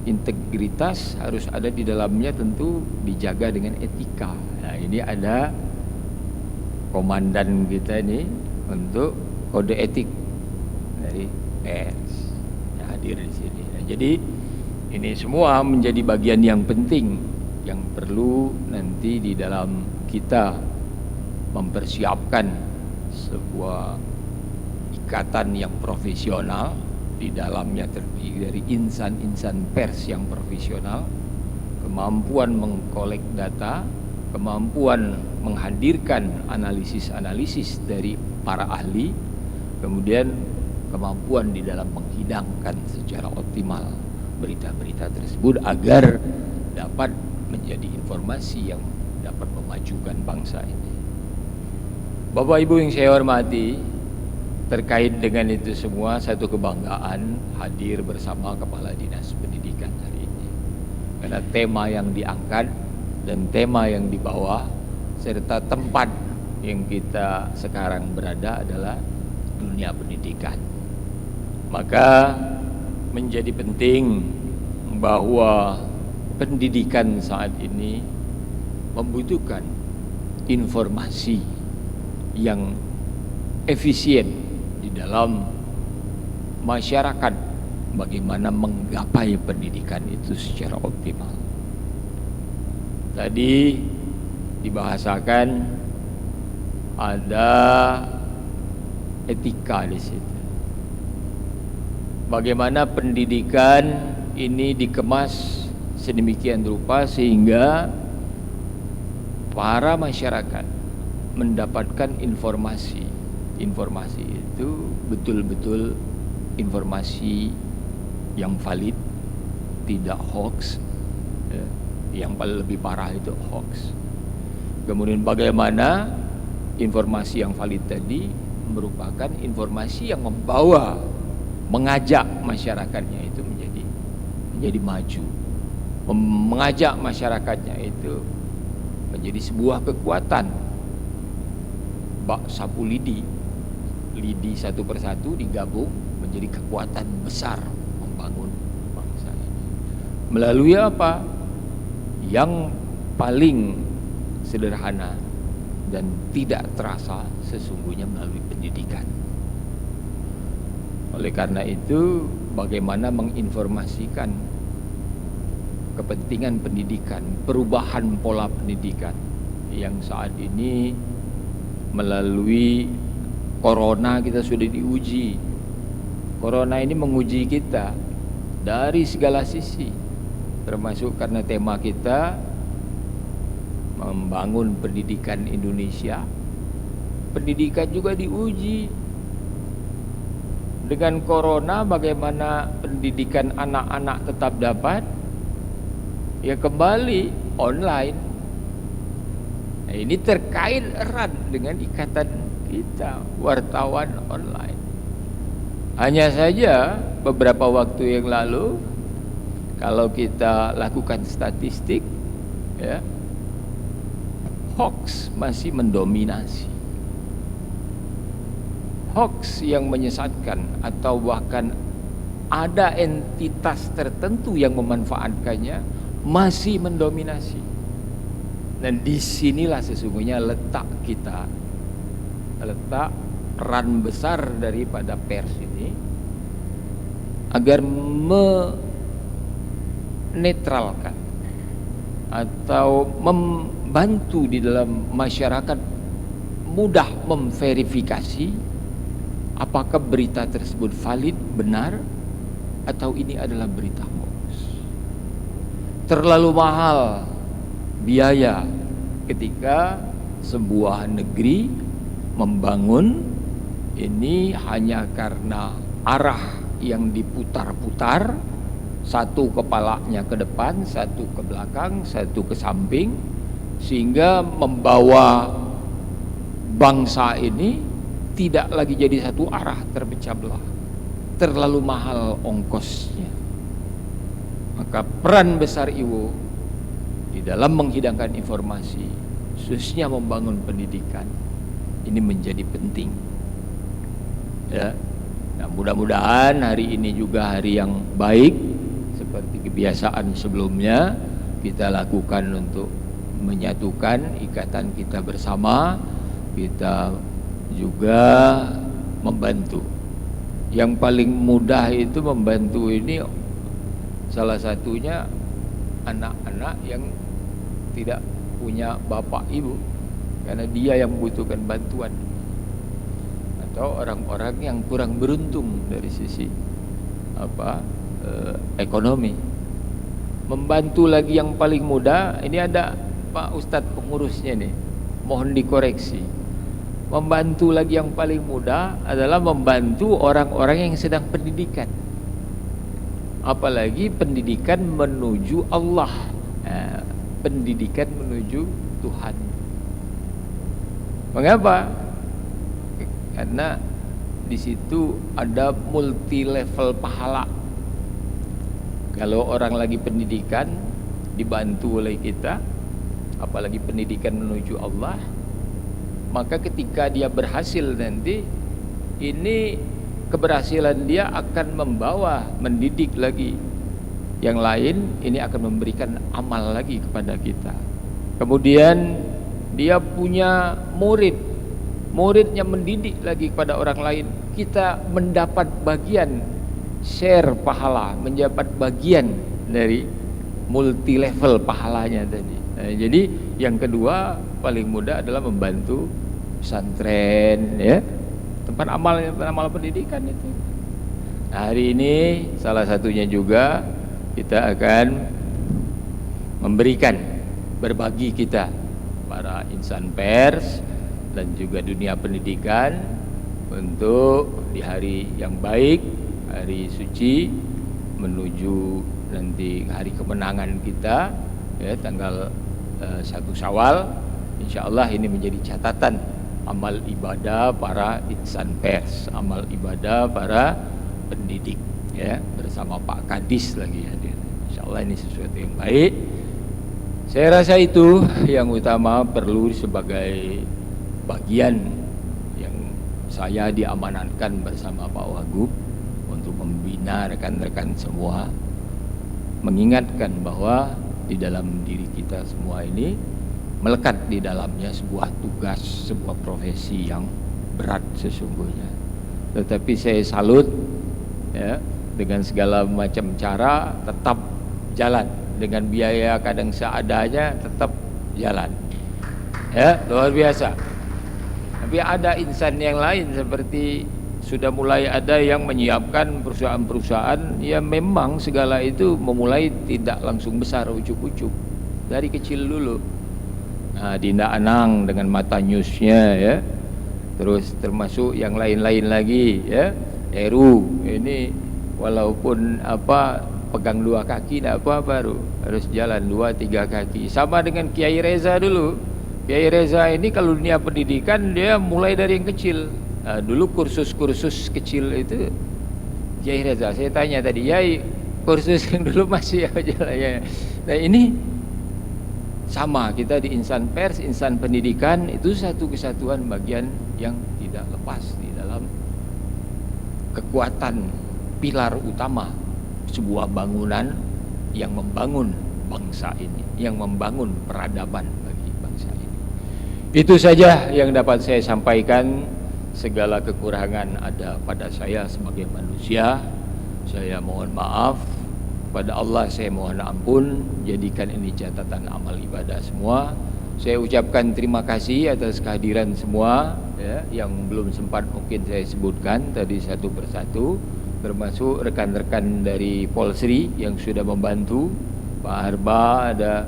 Integritas harus ada di dalamnya, tentu dijaga dengan etika. Nah, ini ada komandan kita ini untuk kode etik dari pers yang hadir di sini. Nah, jadi ini semua menjadi bagian yang penting yang perlu nanti di dalam kita mempersiapkan sebuah ikatan yang profesional. Di dalamnya terdiri dari insan-insan pers yang profesional, kemampuan mengkolek data, kemampuan menghadirkan analisis-analisis dari para ahli, kemudian kemampuan di dalam menghidangkan secara optimal berita-berita tersebut agar dapat menjadi informasi yang dapat memajukan bangsa ini. Bapak Ibu yang saya hormati, terkait dengan itu semua, satu kebanggaan hadir bersama Kepala Dinas Pendidikan hari ini. Karena tema yang diangkat dan tema yang dibawa serta tempat yang kita sekarang berada adalah dunia pendidikan. Maka menjadi penting bahwa pendidikan saat ini membutuhkan informasi yang efisien di dalam masyarakat bagaimana menggapai pendidikan itu secara optimal. Tadi dibahasakan ada etika di situ. Bagaimana pendidikan ini dikemas sedemikian rupa sehingga para masyarakat mendapatkan informasi. Informasi itu betul-betul informasi yang valid, tidak hoax. Yang paling lebih parah itu hoax. Kemudian bagaimana informasi yang valid tadi merupakan informasi yang membawa, mengajak masyarakatnya itu menjadi maju, mengajak masyarakatnya itu menjadi sebuah kekuatan. Bak sapu lidi satu persatu digabung menjadi kekuatan besar membangun bangsa ini. Melalui apa? Yang paling sederhana dan tidak terasa sesungguhnya melalui pendidikan. Oleh karena itu, bagaimana menginformasikan kepentingan pendidikan, perubahan pola pendidikan yang saat ini melalui corona kita sudah diuji. Corona ini menguji kita dari segala sisi, termasuk karena tema kita membangun pendidikan Indonesia. Pendidikan juga diuji. Dengan corona bagaimana pendidikan anak-anak tetap dapat? Ya kembali online. Nah, ini terkait erat dengan ikatan kita, wartawan online. Hanya saja beberapa waktu yang lalu kalau kita lakukan statistik, ya, hoax masih mendominasi. Hoax yang menyesatkan atau bahkan ada entitas tertentu yang memanfaatkannya masih mendominasi. Dan disinilah sesungguhnya letak kita, letak peran besar daripada pers ini agar menetralkan atau membantu di dalam masyarakat mudah memverifikasi apakah berita tersebut valid, benar, atau ini adalah berita hoax. Terlalu mahal biaya ketika sebuah negeri membangun ini hanya karena arah yang diputar-putar, satu kepalanya ke depan, satu ke belakang, satu ke samping, sehingga membawa bangsa ini tidak lagi jadi satu arah, terpecah belah. Terlalu mahal ongkosnya. Maka peran besar IWO di dalam menghidangkan informasi, khususnya membangun pendidikan, ini menjadi penting. Ya. Nah, mudah-mudahan hari ini juga hari yang baik seperti kebiasaan sebelumnya kita lakukan untuk menyatukan ikatan kita bersama. Kita juga membantu. Yang paling mudah itu membantu ini salah satunya anak-anak yang tidak punya bapak ibu, karena dia yang membutuhkan bantuan, atau orang-orang yang kurang beruntung dari sisi ekonomi. Membantu lagi yang paling mudah, ini ada Pak Ustadz pengurusnya nih, mohon dikoreksi. Membantu lagi yang paling mudah adalah membantu orang-orang yang sedang pendidikan, apalagi pendidikan menuju Allah, pendidikan menuju Tuhan. Mengapa? Karena di situ ada multi level pahala. Kalau orang lagi pendidikan dibantu oleh kita, apalagi pendidikan menuju Allah, maka ketika dia berhasil nanti, ini keberhasilan dia akan membawa, mendidik lagi yang lain, ini akan memberikan amal lagi kepada kita. Kemudian dia punya muridnya mendidik lagi kepada orang lain, kita mendapat bagian share pahala, mendapat bagian dari multi level pahalanya tadi. Nah, jadi yang kedua paling mudah adalah membantu pesantren, ya, tempat amal pendidikan itu. Nah, hari ini salah satunya juga kita akan memberikan, berbagi kita para insan pers dan juga dunia pendidikan untuk di hari yang baik, hari suci menuju nanti hari kemenangan kita, ya, tanggal 1 Syawal. Insyaallah ini menjadi catatan amal ibadah para insan pers, amal ibadah para pendidik, ya, bersama Pak Kadis lagi hadir. Insyaallah ini sesuatu yang baik. Saya rasa itu yang utama perlu sebagai bagian yang saya diamanatkan bersama Pak Wagub untuk membina rekan-rekan semua, mengingatkan bahwa di dalam diri kita semua ini melekat di dalamnya sebuah tugas, sebuah profesi yang berat sesungguhnya. Tetapi saya salut, ya, dengan segala macam cara tetap jalan, dengan biaya kadang seadanya tetap jalan, ya, luar biasa. Tapi ada insan yang lain seperti sudah mulai ada yang menyiapkan perusahaan-perusahaan, ya memang segala itu memulai tidak langsung besar ujuk-ujuk, dari kecil dulu. Nah, Dinda Anang dengan Mata Newsnya, ya, terus termasuk yang lain-lain lagi, ya, Eru ini walaupun pegang 2 kaki tidak apa, baru harus jalan 2-3 kaki. Sama dengan Kiai Reza dulu. Kiai Reza ini kalau dunia pendidikan dia mulai dari yang kecil. Nah, dulu kursus-kursus kecil itu Kiai Reza, saya tanya tadi, Yai, kursus yang dulu masih apa jalannya? Nah, ini sama, kita di insan pers, insan pendidikan itu satu kesatuan bagian yang tidak lepas di dalam kekuatan pilar utama sebuah bangunan yang membangun bangsa ini, yang membangun peradaban bagi bangsa ini. Itu saja yang dapat saya sampaikan. Segala kekurangan ada pada saya sebagai manusia, saya mohon maaf. Pada Allah saya mohon ampun. Jadikan ini catatan amal ibadah semua. Saya ucapkan terima kasih atas kehadiran semua, ya, yang belum sempat mungkin saya sebutkan tadi satu persatu, termasuk rekan-rekan dari Polsri yang sudah membantu, Pak Harba, ada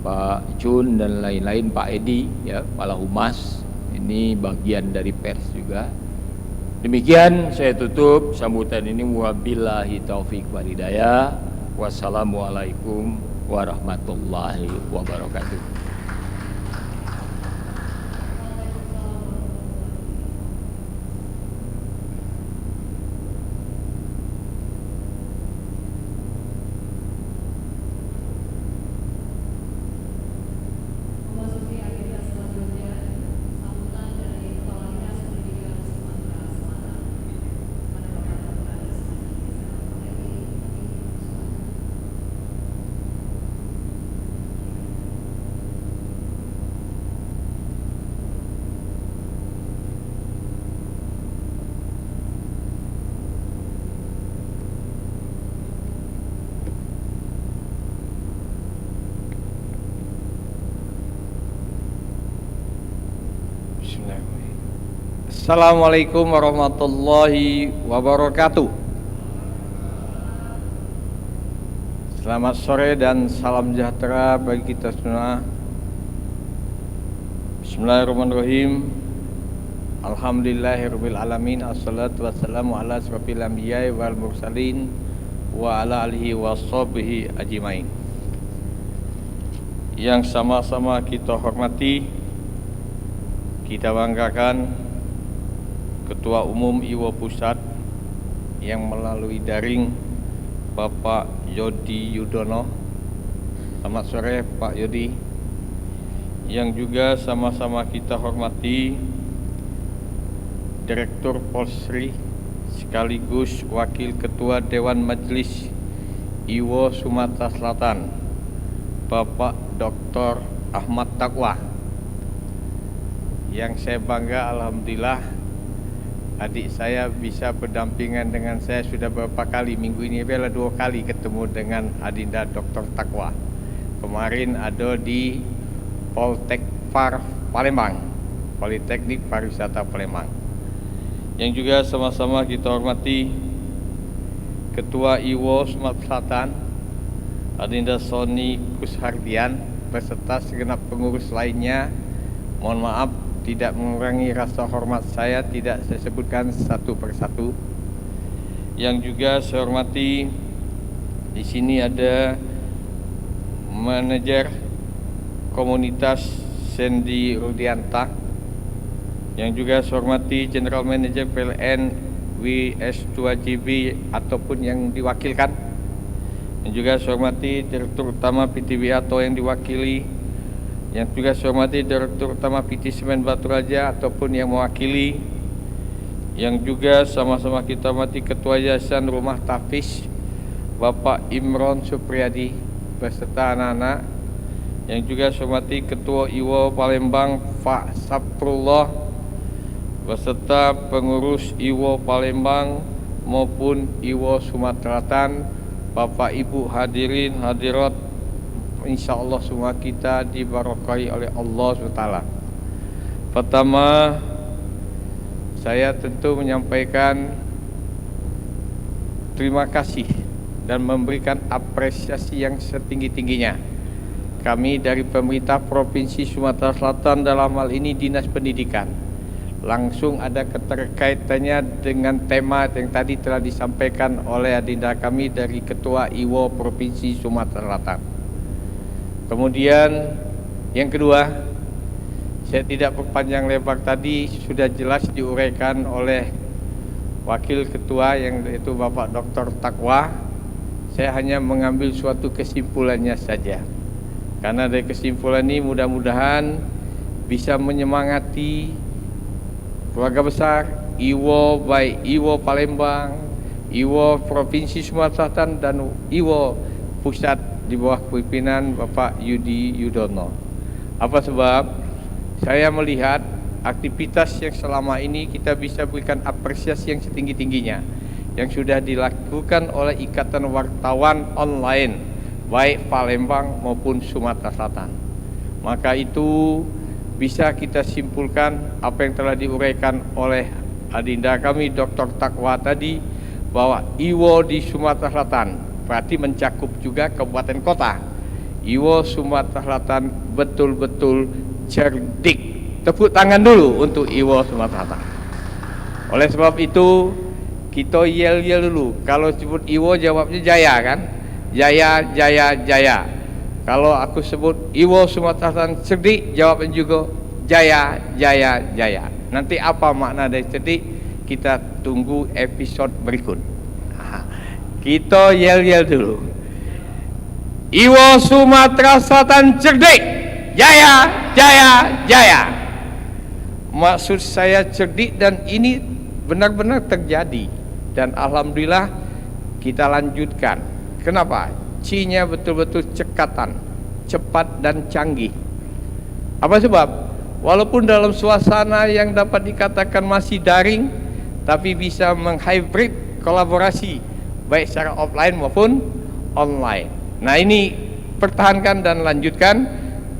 Pak Cun dan lain-lain, Pak Edi, ya, Kepala Humas. Ini bagian dari pers juga. Demikian saya tutup sambutan ini. Wabillahi taufik wal hidayah. Wassalamualaikum warahmatullahi wabarakatuh. Assalamualaikum warahmatullahi wabarakatuh. Selamat sore dan salam sejahtera bagi kita semua. Bismillahirrahmanirrahim. Alhamdulillahirabbil alamin. Assalatu wassalamu ala asrofil anbiya'i wal mursalin wa ala alihi washabihi ajmain. Yang sama-sama kita hormati, kita banggakan Ketua Umum Iwo Pusat yang melalui daring, Bapak Yodi Yudono. Selamat sore Pak Yodi. Yang juga sama-sama kita hormati Direktur Polsri sekaligus Wakil Ketua Dewan Majelis Iwo Sumatera Selatan, Bapak Dr. Ahmad Taqwa. Yang saya bangga, alhamdulillah, adik saya bisa berdampingan dengan saya sudah beberapa kali. Minggu ini adalah 2 kali ketemu dengan Adinda Dr. Taqwa. Kemarin ada di Palembang, Politeknik Pariwisata Palembang. Yang juga sama-sama kita hormati Ketua IWO Sumatera Selatan, Adinda Sony Kushardian, beserta segenap pengurus lainnya. Mohon maaf tidak mengurangi rasa hormat saya, tidak saya sebutkan satu persatu. Yang juga saya hormati, di sini ada manajer komunitas Sandy Rudianta. Yang juga saya hormati General Manager PLN WS2JB ataupun yang diwakilkan. Yang juga saya hormati Direktur Utama PT Wiato yang diwakili. Yang juga saya hormati Direktur Utama PT Semen Batu Raja ataupun yang mewakili. Yang juga sama-sama kita hormati Ketua Yayasan Rumah Tafiz Bapak Imron Supriyadi beserta anak-anak. Yang juga saya hormati Ketua IWO Palembang Pak Saprullah beserta pengurus IWO Palembang maupun IWO Sumatera Selatan, Bapak Ibu hadirin hadirat, insyaallah semua kita diberkahi oleh Allah SWT. Pertama, saya tentu menyampaikan terima kasih dan memberikan apresiasi yang setinggi-tingginya. Kami dari pemerintah Provinsi Sumatera Selatan, dalam hal ini Dinas Pendidikan, langsung ada keterkaitannya dengan tema yang tadi telah disampaikan oleh adinda kami dari Ketua IWO Provinsi Sumatera Selatan. Kemudian yang kedua, saya tidak berpanjang lebar, tadi sudah jelas diuraikan oleh Wakil Ketua yang yaitu Bapak Dr. Taqwa. Saya hanya mengambil suatu kesimpulannya saja. Karena dari kesimpulan ini mudah-mudahan bisa menyemangati keluarga besar IWO, baik IWO Palembang, IWO Provinsi Sumatera Selatan dan IWO Pusat di bawah pimpinan Bapak Yudi Yudono. Apa sebab? Saya melihat aktivitas yang selama ini kita bisa berikan apresiasi yang setinggi-tingginya yang sudah dilakukan oleh Ikatan Wartawan Online baik Palembang maupun Sumatera Selatan. Maka itu bisa kita simpulkan apa yang telah diuraikan oleh adinda kami Dr. Taqwa tadi, bahwa IWO di Sumatera Selatan berarti mencakup juga kabupaten kota. IWO Sumatera Selatan betul-betul cerdik. Tepuk tangan dulu untuk IWO Sumatera Selatan. Oleh sebab itu kita yel-yel dulu. Kalau sebut IWO jawabnya Jaya kan? Jaya, Jaya, Jaya. Kalau aku sebut IWO Sumatera Selatan cerdik, jawabnya juga Jaya, Jaya, Jaya. Nanti apa makna dari cerdik? Kita tunggu episode berikut. Kita yel-yel dulu. IWO Sumatera Selatan cerdik, Jaya, Jaya, Jaya. Maksud saya cerdik dan ini benar-benar terjadi. Dan alhamdulillah kita lanjutkan. Kenapa? C-nya betul-betul cekatan, cepat dan canggih. Apa sebab? Walaupun dalam suasana yang dapat dikatakan masih daring, tapi bisa menghybrid kolaborasi baik secara offline maupun online. Nah ini pertahankan dan lanjutkan.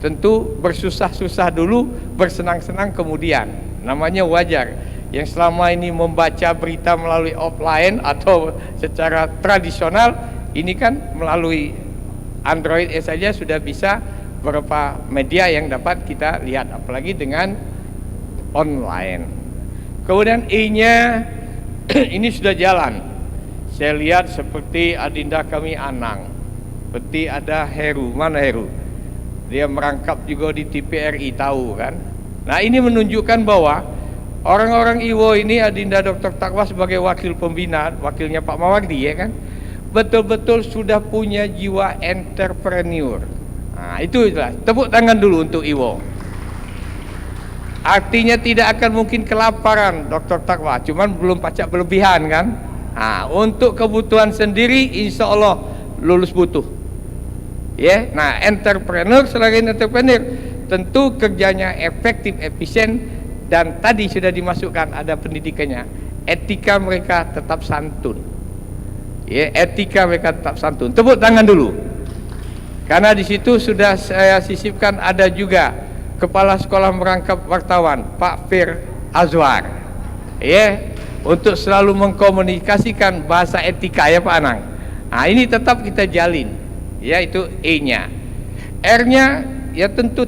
Tentu bersusah-susah dulu, bersenang-senang kemudian. Namanya wajar. Yang selama ini membaca berita melalui offline atau secara tradisional, ini kan melalui Android saja sudah bisa beberapa media yang dapat kita lihat, apalagi dengan online. Kemudian E-nya ini sudah jalan. Saya lihat seperti adinda kami Anang, seperti ada Heru. Mana Heru? Dia merangkap juga di TVRI, tahu kan? Nah ini menunjukkan bahwa orang-orang IWO ini, adinda Dr. Taqwa sebagai wakil pembina, wakilnya Pak Mawardi ya kan, betul-betul sudah punya jiwa entrepreneur. Nah itu jelas. Tepuk tangan dulu untuk IWO. Artinya tidak akan mungkin kelaparan Dr. Taqwa, cuman belum pacak berlebihan kan. Nah, untuk kebutuhan sendiri insya Allah lulus butuh. Ya, nah entrepreneur selain entrepreneur tentu kerjanya efektif, efisien, dan tadi sudah dimasukkan ada pendidikannya. etika mereka tetap santun. Ya, etika mereka tetap santun. Tepuk tangan dulu. Karena di situ sudah saya sisipkan ada juga Kepala Sekolah Merangkap Wartawan Pak Fir Azwar. Ya, untuk selalu mengkomunikasikan bahasa etika ya Pak Anang. Nah, ini tetap kita jalin. Ya, itu E-nya. R-nya ya tentu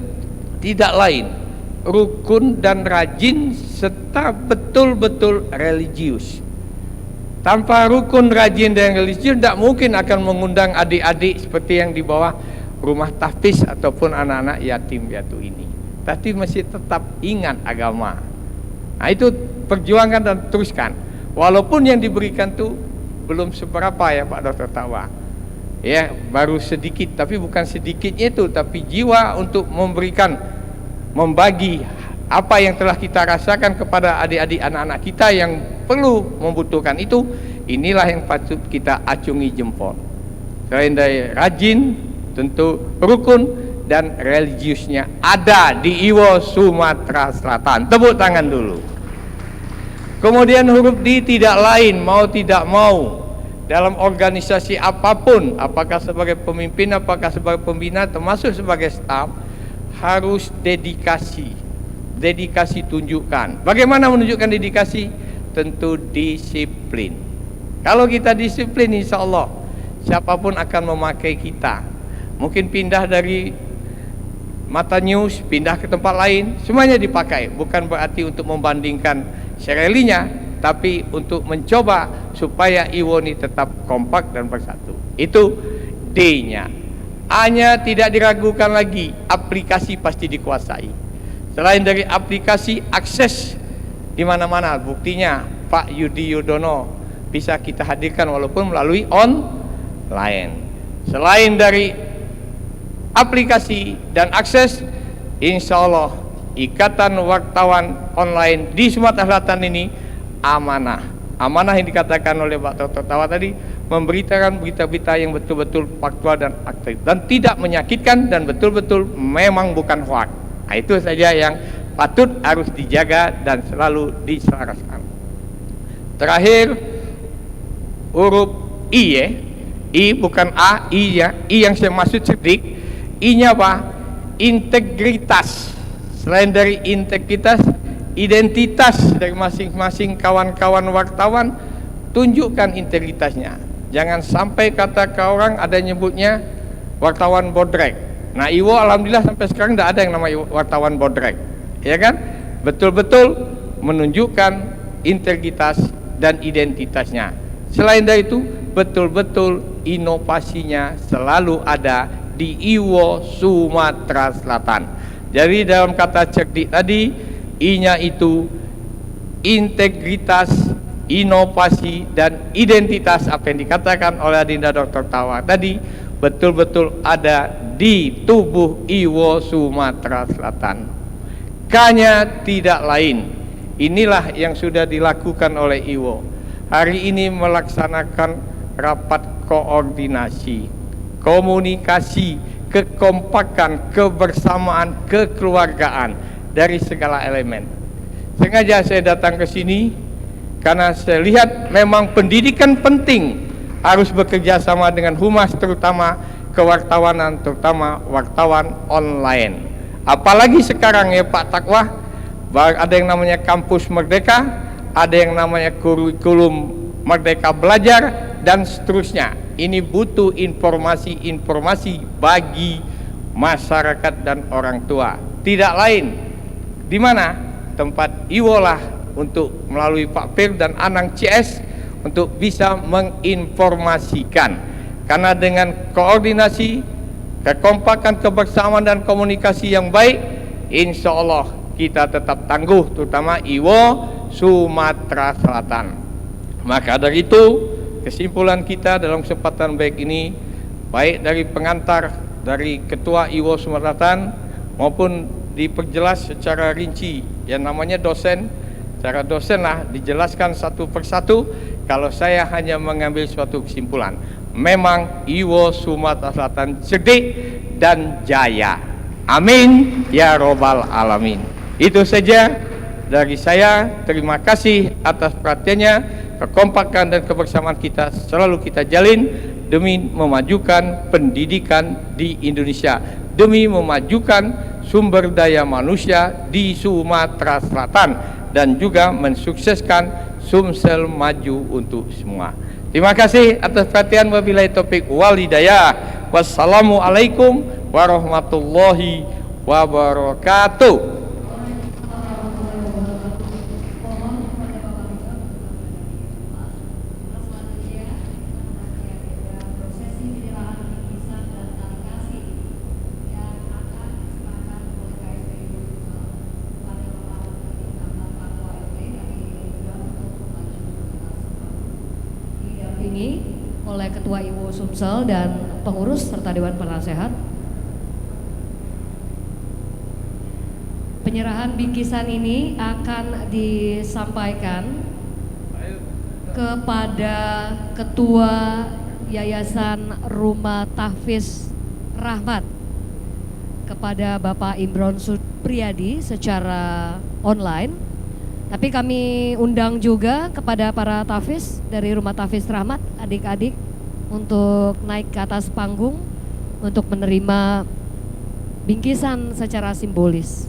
tidak lain, rukun dan rajin serta betul-betul religius. Tanpa rukun, rajin dan religius tidak mungkin akan mengundang adik-adik seperti yang di bawah rumah tahfiz ataupun anak-anak yatim piatu ini. Tapi masih tetap ingat agama. Nah, itu perjuangkan dan teruskan. Walaupun yang diberikan itu belum seberapa ya Pak Dr. Tawa. Ya, baru sedikit, tapi bukan sedikitnya itu, tapi jiwa untuk membagi apa yang telah kita rasakan kepada adik-adik anak-anak kita yang perlu membutuhkan itu, inilah yang patut kita acungi jempol. Selain dari rajin, tentu rukun dan religiusnya ada di Iwo Sumatera Selatan. Tepuk tangan dulu. Kemudian huruf D tidak lain, mau tidak mau, dalam organisasi apapun, apakah sebagai pemimpin, apakah sebagai pembina, termasuk sebagai staf, harus dedikasi. Dedikasi tunjukkan. Bagaimana menunjukkan dedikasi? Tentu disiplin. Kalau kita disiplin, insya Allah siapapun akan memakai kita. Mungkin pindah dari Mata News, pindah ke tempat lain, semuanya dipakai. Bukan berarti untuk membandingkan serelinya, tapi untuk mencoba supaya Iwo ini tetap kompak dan bersatu. Itu D-nya. A-nya tidak diragukan lagi, aplikasi pasti dikuasai. Selain dari aplikasi, akses di mana-mana. Buktinya Pak Yudi Yudono bisa kita hadirkan walaupun melalui online. Selain dari aplikasi dan akses, insya Allah Ikatan Wartawan Online di Sumatera Selatan ini amanah. Amanah yang dikatakan oleh Pak Dr. Tawa tadi, memberitakan berita-berita yang betul-betul faktual dan aktif dan tidak menyakitkan dan betul-betul memang bukan hoax. Nah, itu saja yang patut harus dijaga dan selalu diselaraskan. Terakhir, huruf I ya. I bukan A, I ya. I yang saya maksud cerdik. I-nya apa? Integritas. Selain dari integritas, identitas dari masing-masing kawan-kawan wartawan, tunjukkan integritasnya. Jangan sampai kata ke orang ada nyebutnya wartawan bodrek. Nah, Iwo alhamdulillah sampai sekarang tidak ada yang namanya wartawan bodrek, ya kan? Betul-betul menunjukkan integritas dan identitasnya. Selain dari itu, betul-betul inovasinya selalu ada di Iwo Sumatera Selatan. Jadi dalam kata cerdik tadi, I-nya itu integritas, inovasi dan identitas apa yang dikatakan oleh Adinda Dr. Tawa tadi betul-betul ada di tubuh Iwo Sumatera Selatan. K-nya tidak lain. Inilah yang sudah dilakukan oleh Iwo. Hari ini melaksanakan rapat koordinasi, komunikasi, kekompakan, kebersamaan, kekeluargaan dari segala elemen. Sengaja saya datang ke sini karena saya lihat memang pendidikan penting, harus bekerja sama dengan humas, terutama kewartawanan, terutama wartawan online. Apalagi sekarang ya Pak Takwa, ada yang namanya kampus merdeka, ada yang namanya kurikulum merdeka belajar dan seterusnya. Ini butuh informasi-informasi bagi masyarakat dan orang tua. Tidak lain di mana tempat Iwo lah untuk melalui Pak Fir dan Anang CS untuk bisa menginformasikan. Karena dengan koordinasi, kekompakan, kebersamaan dan komunikasi yang baik, insya Allah kita tetap tangguh, terutama Iwo Sumatera Selatan. Maka dari itu, kesimpulan kita dalam kesempatan baik ini, baik dari pengantar dari Ketua Iwo Sumatera Selatan maupun diperjelas secara rinci yang namanya dosen, secara dosen lah dijelaskan satu persatu. Kalau saya hanya mengambil suatu kesimpulan, memang Iwo Sumatera Selatan cerdik dan jaya. Amin ya robbal alamin. Itu saja. Dari saya, terima kasih atas perhatiannya. Kekompakan dan kebersamaan kita selalu kita jalin demi memajukan pendidikan di Indonesia, demi memajukan sumber daya manusia di Sumatera Selatan, dan juga mensukseskan Sumsel maju untuk semua. Terima kasih atas perhatian. Wabillahi taufik wal hidayah. Wassalamualaikum warahmatullahi wabarakatuh. Oleh Ketua IWO Sumsel dan pengurus serta Dewan Penasehat. Penyerahan bingkisan ini akan disampaikan kepada Ketua Yayasan Rumah Tahfiz Rahmat, kepada Bapak Imron Supriyadi secara online. Tapi kami undang juga kepada para tahfiz dari Rumah Tahfiz Rahmat, adik-adik, untuk naik ke atas panggung untuk menerima bingkisan secara simbolis.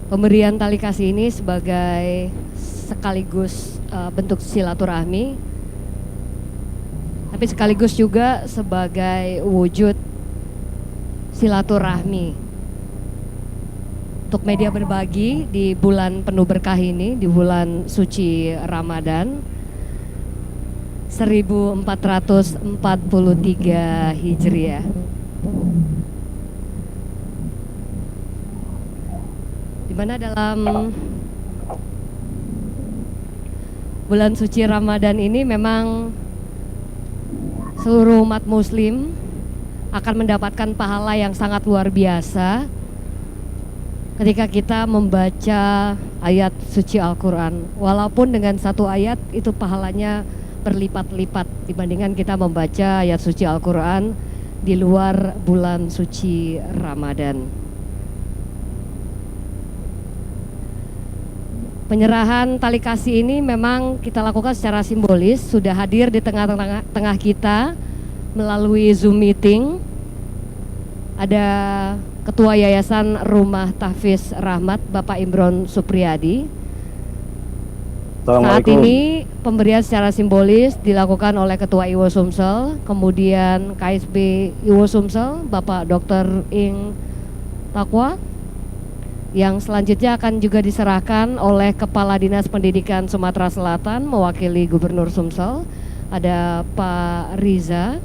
Pemberian tali kasih ini sebagai sekaligus bentuk silaturahmi, tapi sekaligus juga sebagai wujud silaturahmi untuk media berbagi di bulan penuh berkah ini, di bulan suci Ramadan 1443 Hijriah. Di mana dalam bulan suci Ramadan ini memang seluruh umat muslim akan mendapatkan pahala yang sangat luar biasa ketika kita membaca ayat suci Al-Quran. Walaupun dengan satu ayat itu pahalanya berlipat-lipat dibandingkan kita membaca ayat suci Al-Quran di luar bulan suci Ramadan. Penyerahan tali kasih ini memang kita lakukan secara simbolis, sudah hadir di tengah kita melalui Zoom meeting. Ada Ketua Yayasan Rumah Tahfiz Rahmat, Bapak Imron Supriyadi. Saat ini pemberian secara simbolis dilakukan oleh Ketua IWO Sumsel, kemudian KSB IWO Sumsel, Bapak Dr. Ing Takwa, yang selanjutnya akan juga diserahkan oleh Kepala Dinas Pendidikan Sumatera Selatan mewakili Gubernur Sumsel, ada Pak Riza.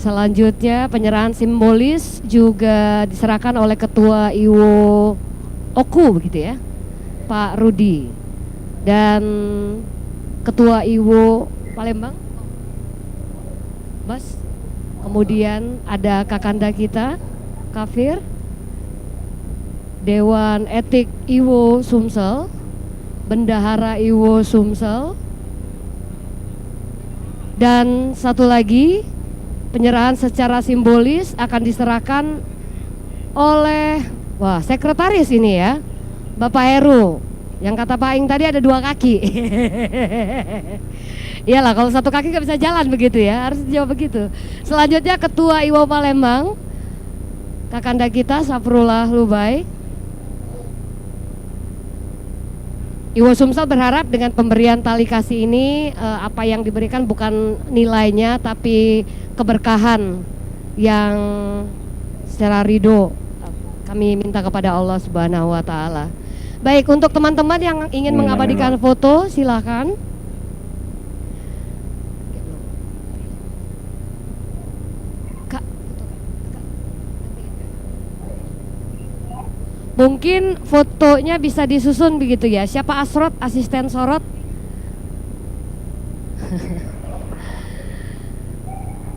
Selanjutnya penyerahan simbolis juga diserahkan oleh Ketua IWO OKU begitu ya, Pak Rudi, dan Ketua IWO Palembang, Bas. Kemudian ada Kakanda kita, Kafir, Dewan Etik IWO Sumsel, Bendahara IWO Sumsel, dan satu lagi penyerahan secara simbolis akan diserahkan oleh sekretaris ini ya, Bapak Heru. Yang kata Pak Ing tadi ada 2 kaki. Iyalah, kalau 1 kaki nggak bisa jalan begitu ya, harus dijawab begitu. Selanjutnya Ketua IWO Palembang, Kakanda kita Safrullah Lubai. IWO Sumsel berharap dengan pemberian tali kasih ini apa yang diberikan bukan nilainya tapi keberkahan yang secara ridho kami minta kepada Allah Subhanahu wa taala. Baik, untuk teman-teman yang ingin mengabadikan foto silakan. Mungkin fotonya bisa disusun begitu ya. Siapa Asrot, asisten sorot?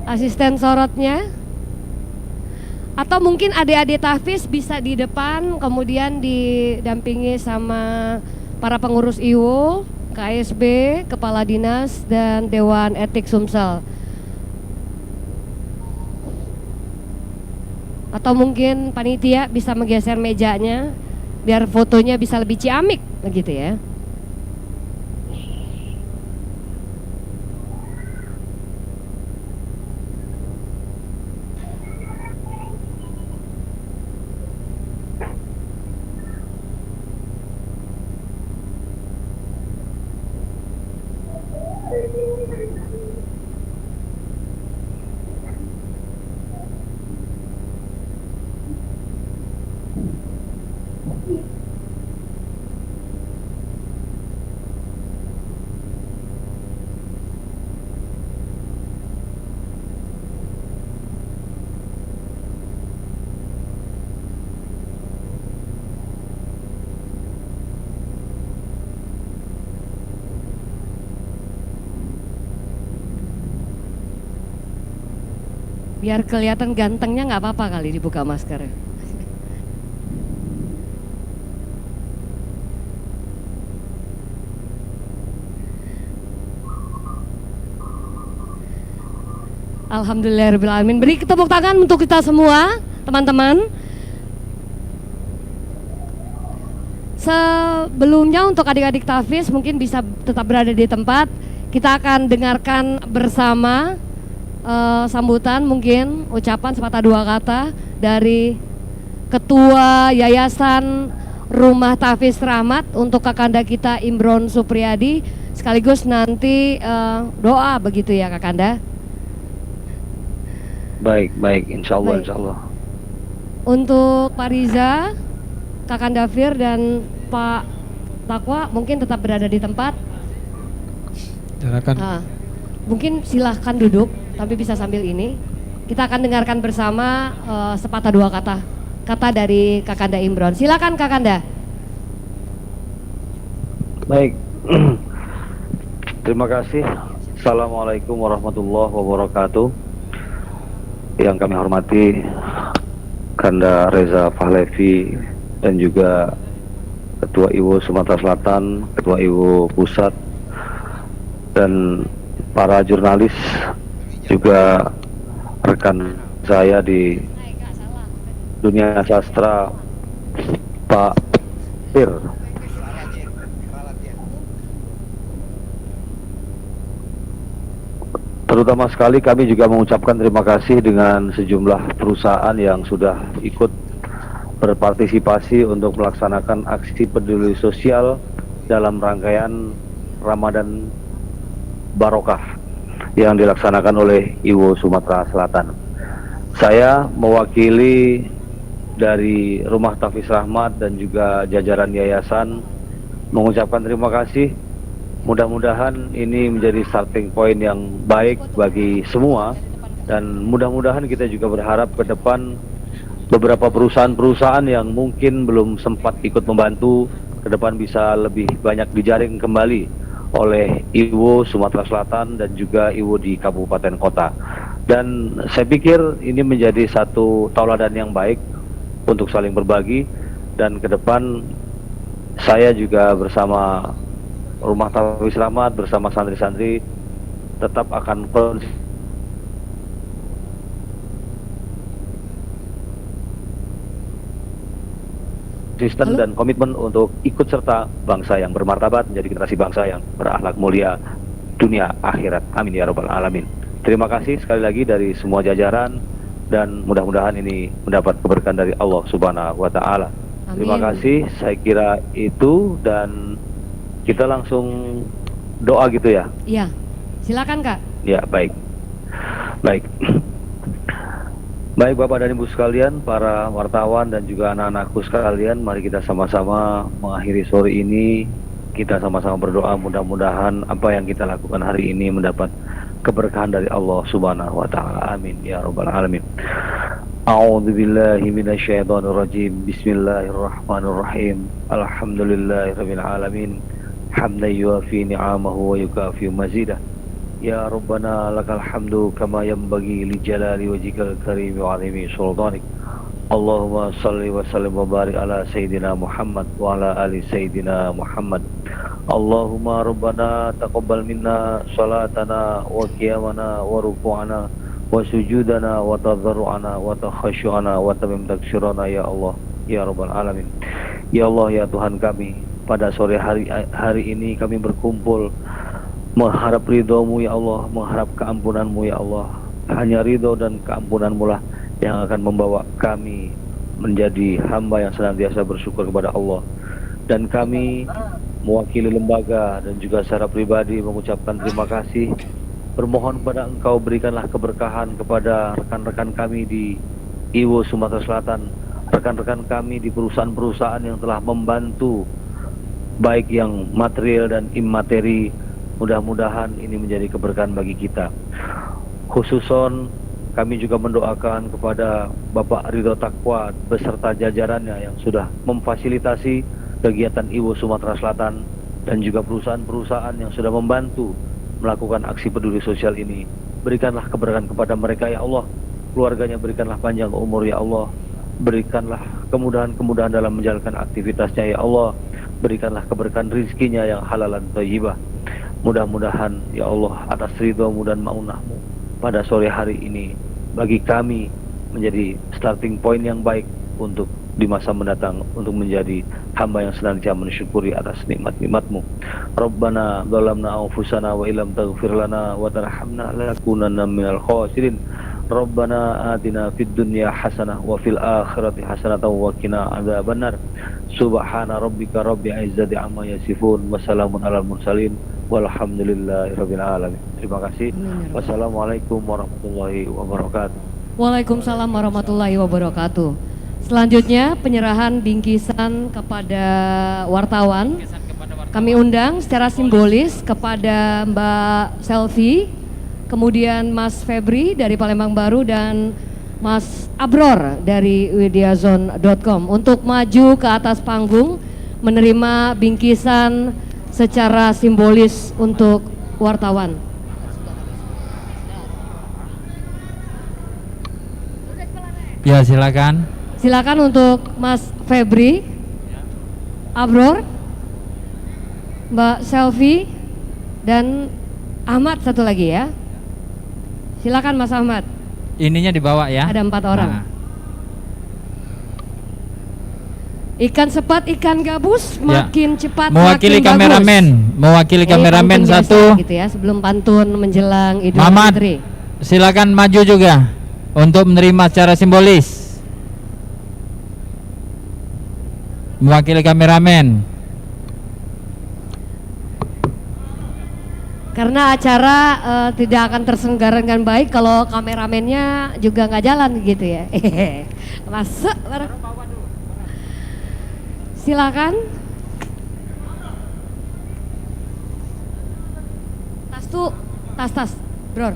Asisten sorotnya. Atau mungkin adik-adik tahfiz bisa di depan, kemudian didampingi sama para pengurus IWO, KSB, Kepala Dinas, dan Dewan Etik Sumsel. Atau mungkin panitia bisa menggeser mejanya biar fotonya bisa lebih ciamik begitu ya. Biar kelihatan gantengnya nggak apa-apa kali dibuka masker. Alhamdulillahirrahmanirrahim. Beri tepuk tangan untuk kita semua, teman-teman. Sebelumnya untuk adik-adik tahfiz mungkin bisa tetap berada di tempat. Kita akan dengarkan bersama sambutan, mungkin ucapan sepatah 2 kata dari Ketua Yayasan Rumah Tahfiz Rahmat untuk Kakanda kita Imron Supriyadi, sekaligus nanti doa begitu ya Kakanda. Baik, insya Allah. Untuk Pak Riza, Kakanda Fir, dan Pak Takwa mungkin tetap berada di tempat. Silakan. Mungkin silahkan duduk, tapi bisa sambil ini. Kita akan dengarkan bersama sepatah 2 kata dari Kakanda Imron. Silakan Kakanda. Baik. Terima kasih. Assalamualaikum warahmatullahi wabarakatuh. Yang kami hormati Kanda Reza Pahlevi dan juga Ketua IWO Sumatera Selatan, Ketua IWO Pusat, dan para jurnalis, juga rekan saya di dunia sastra, Pak Fir. Terutama sekali kami juga mengucapkan terima kasih dengan sejumlah perusahaan yang sudah ikut berpartisipasi untuk melaksanakan aksi peduli sosial dalam rangkaian Ramadan Barokah yang dilaksanakan oleh IWO Sumatera Selatan. Saya mewakili dari Rumah Tahfiz Rahmat dan juga jajaran yayasan mengucapkan terima kasih. Mudah-mudahan ini menjadi starting point yang baik bagi semua Dan mudah-mudahan kita juga berharap ke depan beberapa perusahaan-perusahaan yang mungkin belum sempat ikut membantu ke depan bisa lebih banyak dijaring kembali oleh IWO Sumatera Selatan dan juga IWO di kabupaten kota. Dan saya pikir ini menjadi satu tauladan yang baik untuk saling berbagi, dan ke depan saya juga bersama Rumah Tawfi Selamat bersama santri-santri tetap akan konsisten dan komitmen untuk ikut serta bangsa yang bermartabat menjadi generasi bangsa yang berakhlak mulia dunia akhirat. Amin ya rabbal alamin. Terima kasih sekali lagi dari semua jajaran, dan mudah-mudahan ini mendapat keberkahan dari Allah Subhanahu wa taala. Terima kasih, saya kira itu, dan kita langsung doa gitu ya. Iya. Silakan, Kak. Ya, baik. Baik. Baik Bapak dan Ibu sekalian, para wartawan dan juga anak-anakku sekalian, mari kita sama-sama mengakhiri sore ini. Kita sama-sama berdoa mudah-mudahan apa yang kita lakukan hari ini mendapat keberkahan dari Allah Subhanahu wa taala. Amin ya rabbal alamin. A'udzu billahi minasyaitonir rajim. Bismillahirrahmanirrahim. Alhamdulillahirabbil alamin. Hamdan yuafi ni'amahu wa yukafi mazidah. Ya Rabbana lakal hamdu kama yanbaghi li jalali wajhikal karim wa 'azimi sultanik. Allahumma salli wa sallim wa barik ala sayyidina Muhammad wa ala ali sayyidina Muhammad. Allahumma Rabbana taqabbal minna salatana wa qiyamana wa ruku'ana wa sujudana wa tadarru'ana wa takhashu'ana wa tamim taksirana ya Allah ya Rabbal alamin. Ya Allah ya Tuhan kami, pada sore hari ini kami berkumpul mengharap ridho-Mu ya Allah, mengharap keampunan-Mu ya Allah. Hanya ridho dan keampunan-Mu lah yang akan membawa kami menjadi hamba yang senantiasa bersyukur kepada Allah. Dan kami mewakili lembaga dan juga secara pribadi mengucapkan terima kasih, bermohon kepada Engkau berikanlah keberkahan kepada rekan-rekan kami di IWO Sumatera Selatan, rekan-rekan kami di perusahaan-perusahaan yang telah membantu baik yang material dan imateri. Mudah-mudahan ini menjadi keberkahan bagi kita. Khususon kami juga mendoakan kepada Bapak Ridho Taqwa beserta jajarannya yang sudah memfasilitasi kegiatan IWO Sumatera Selatan, dan juga perusahaan-perusahaan yang sudah membantu melakukan aksi peduli sosial ini. Berikanlah keberkahan kepada mereka ya Allah. Keluarganya berikanlah panjang umur ya Allah. Berikanlah kemudahan-kemudahan dalam menjalankan aktivitasnya ya Allah. Berikanlah keberkahan rizkinya yang halal dan thayyibah. Mudah-mudahan ya Allah atas ridho-Mu dan maunah-Mu pada sore hari ini bagi kami menjadi starting point yang baik untuk di masa mendatang, untuk menjadi hamba yang senantiasa mensyukuri atas nikmat-nikmat-Mu. Rabbana zalamna anfusana wa illam taghfir lana wa tarhamna lanakunanna minal khasirin. Rabbana atina fid dunya hasanah wa fil akhirati hasanah wa qina adzabannar. Subhana rabbika rabbil izzati amma yasifun wa salamun alal mursalin walhamdulillahirabbil alamin. Terima kasih. Wassalamualaikum warahmatullahi wabarakatuh. Waalaikumsalam warahmatullahi wabarakatuh. Selanjutnya penyerahan bingkisan kepada wartawan. Kami undang secara simbolis kepada Mbak Selvi, kemudian Mas Febri dari Palembang Baru, dan Mas Abror dari widiazone.com untuk maju ke atas panggung menerima bingkisan secara simbolis untuk wartawan. Ya, silakan. Silakan untuk Mas Febri, Abror, Mbak Selvi, dan Ahmad satu lagi ya. Silakan Mas Ahmad. Ininya dibawa ya. Ada 4 orang. Nah. Ikan sepat, ikan gabus, makin cepat Mewakili makin kameramen, bagus. mewakili kameramen pantun satu. biasa gitu ya, sebelum pantun menjelang Idul Mamat, Fitri. silakan maju juga untuk menerima secara simbolis. Mewakili kameramen. Karena acara tidak akan terselenggara dengan baik kalau kameramennya juga nggak jalan gitu ya. Masuk bareng. Silakan. Tas, Bro.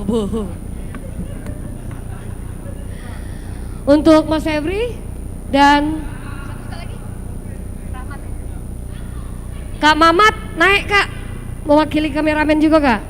Bu. Untuk Mas Febri dan Kak Mamat naik Kak, mewakili kameramen juga Kak.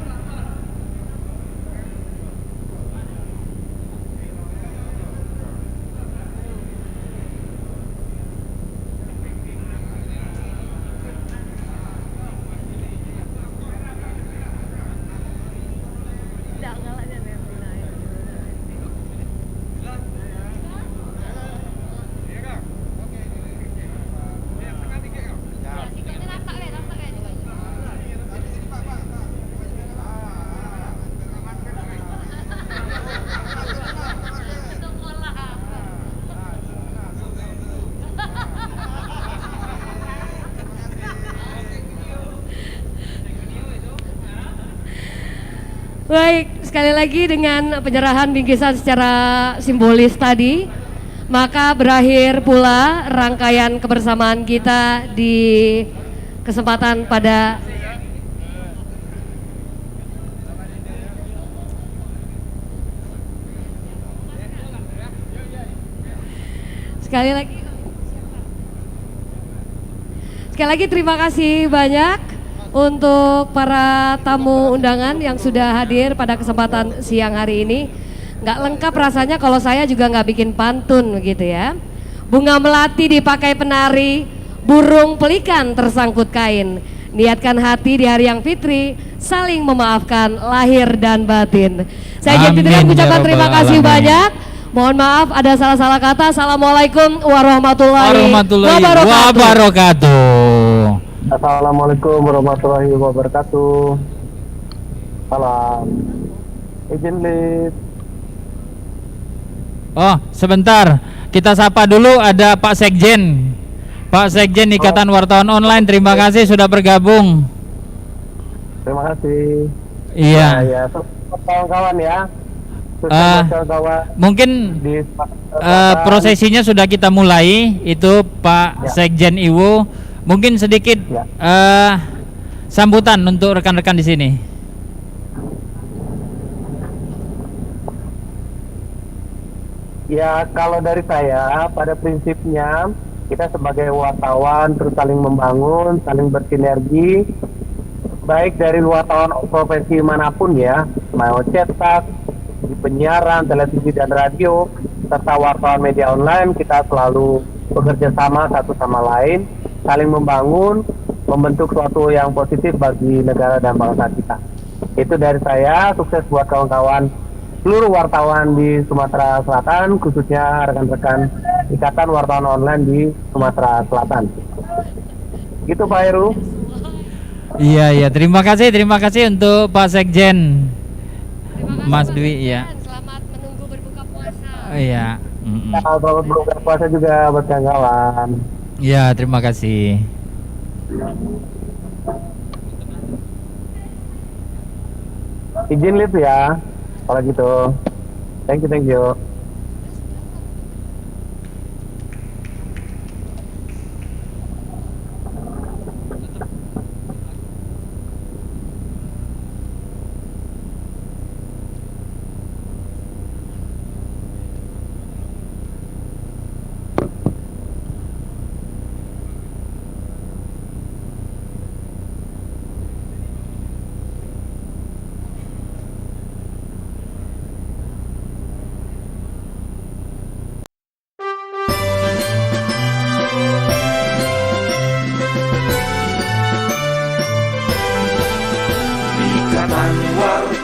Baik, sekali lagi dengan penyerahan bingkisan secara simbolis tadi, maka berakhir pula rangkaian kebersamaan kita di kesempatan pada sekali lagi terima kasih banyak untuk para tamu undangan yang sudah hadir pada kesempatan siang hari ini. Nggak lengkap rasanya kalau saya juga nggak bikin pantun begitu ya. Bunga melati dipakai penari, burung pelikan tersangkut kain. Niatkan hati di hari yang fitri, saling memaafkan lahir dan batin. Saya Jen Fitri mengucapkan terima kasih banyak. Mohon maaf ada salah-salah kata. Assalamualaikum warahmatullahi wabarakatuh. Assalamualaikum warahmatullahi wabarakatuh. Salam. Izin lip. Oh, sebentar. Kita sapa dulu ada Pak Sekjen. Pak Sekjen Ikatan Wartawan Online, terima kasih sudah bergabung. Terima kasih. Iya. Ya, kawan-kawan ya. Mungkin prosesinya sudah kita mulai. Itu Pak Sekjen Iwo. Mungkin sedikit sambutan untuk rekan-rekan di sini. Ya, kalau dari saya, pada prinsipnya kita sebagai wartawan terus saling membangun, saling bersinergi, baik dari wartawan profesi manapun ya, mau cetak, di penyiaran, televisi dan radio, serta wartawan media online, kita selalu bekerja sama satu sama lain, saling membangun, membentuk suatu yang positif bagi negara dan bangsa kita. Itu dari saya, sukses buat kawan-kawan seluruh wartawan di Sumatera Selatan, khususnya rekan-rekan Ikatan Wartawan Online di Sumatera Selatan. Gitu Pak Heru. Iya, terima kasih untuk Pak Sekjen. Mas Dwi, ya. Selamat menunggu berbuka puasa. Iya. Selamat berbuka puasa juga buat kawan-kawan. Ya, terima kasih. Izin lihat ya, kalau gitu. Thank you.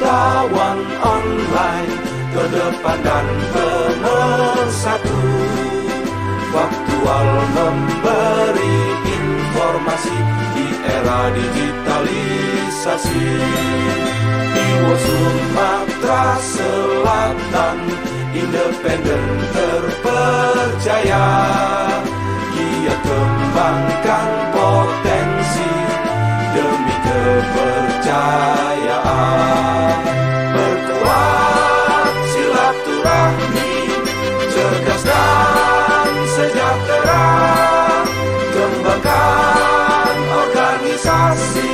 Wartawan online ke depan dan pemersatu, faktual memberi informasi di era digitalisasi. Iwo Sumatera Selatan, independen terpercaya, giat kembangkan potensi demi kepercayaan. Perkuat silaturahmi, cerdas dan sejahtera, kembangkan organisasi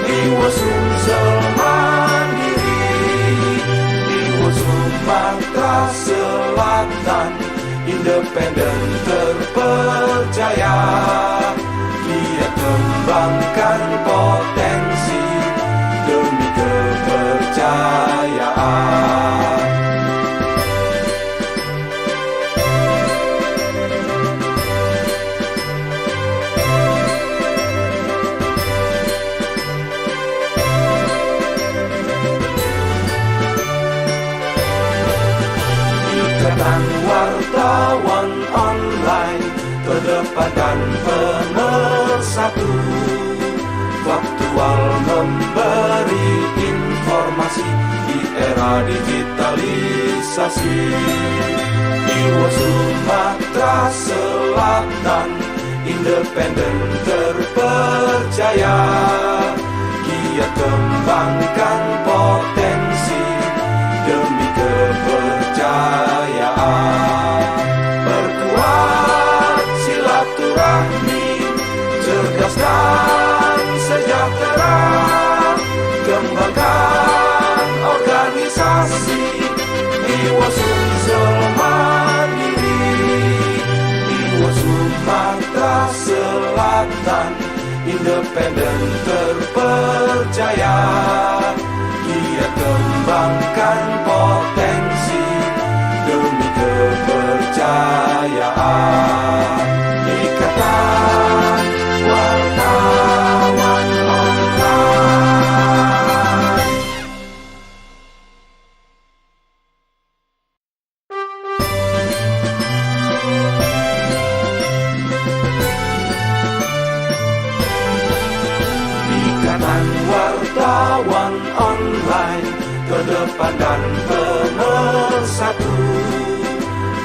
Iwo Sumsel mandiri, independen terpercaya. Giat kembangkan potensi demi kepercayaan. Ikatan wartawan online terdepan dan pemersatu, faktual memberi informasi di era digitalisasi. Di Sumatera Selatan independen terpercaya. Giat kembangkan potensi demi kepercayaan. Perkuat silaturahmi, cerdas dan sejahtera. Kembangkan organisasi Iwa Sumsel Mandiri. Iwa Sumatera Selatan independen terpercaya. Giat kembangkan potensi demi kepercayaan. Ikatan wartawan online. Ikatan wartawan online terdepan dan pemersatu,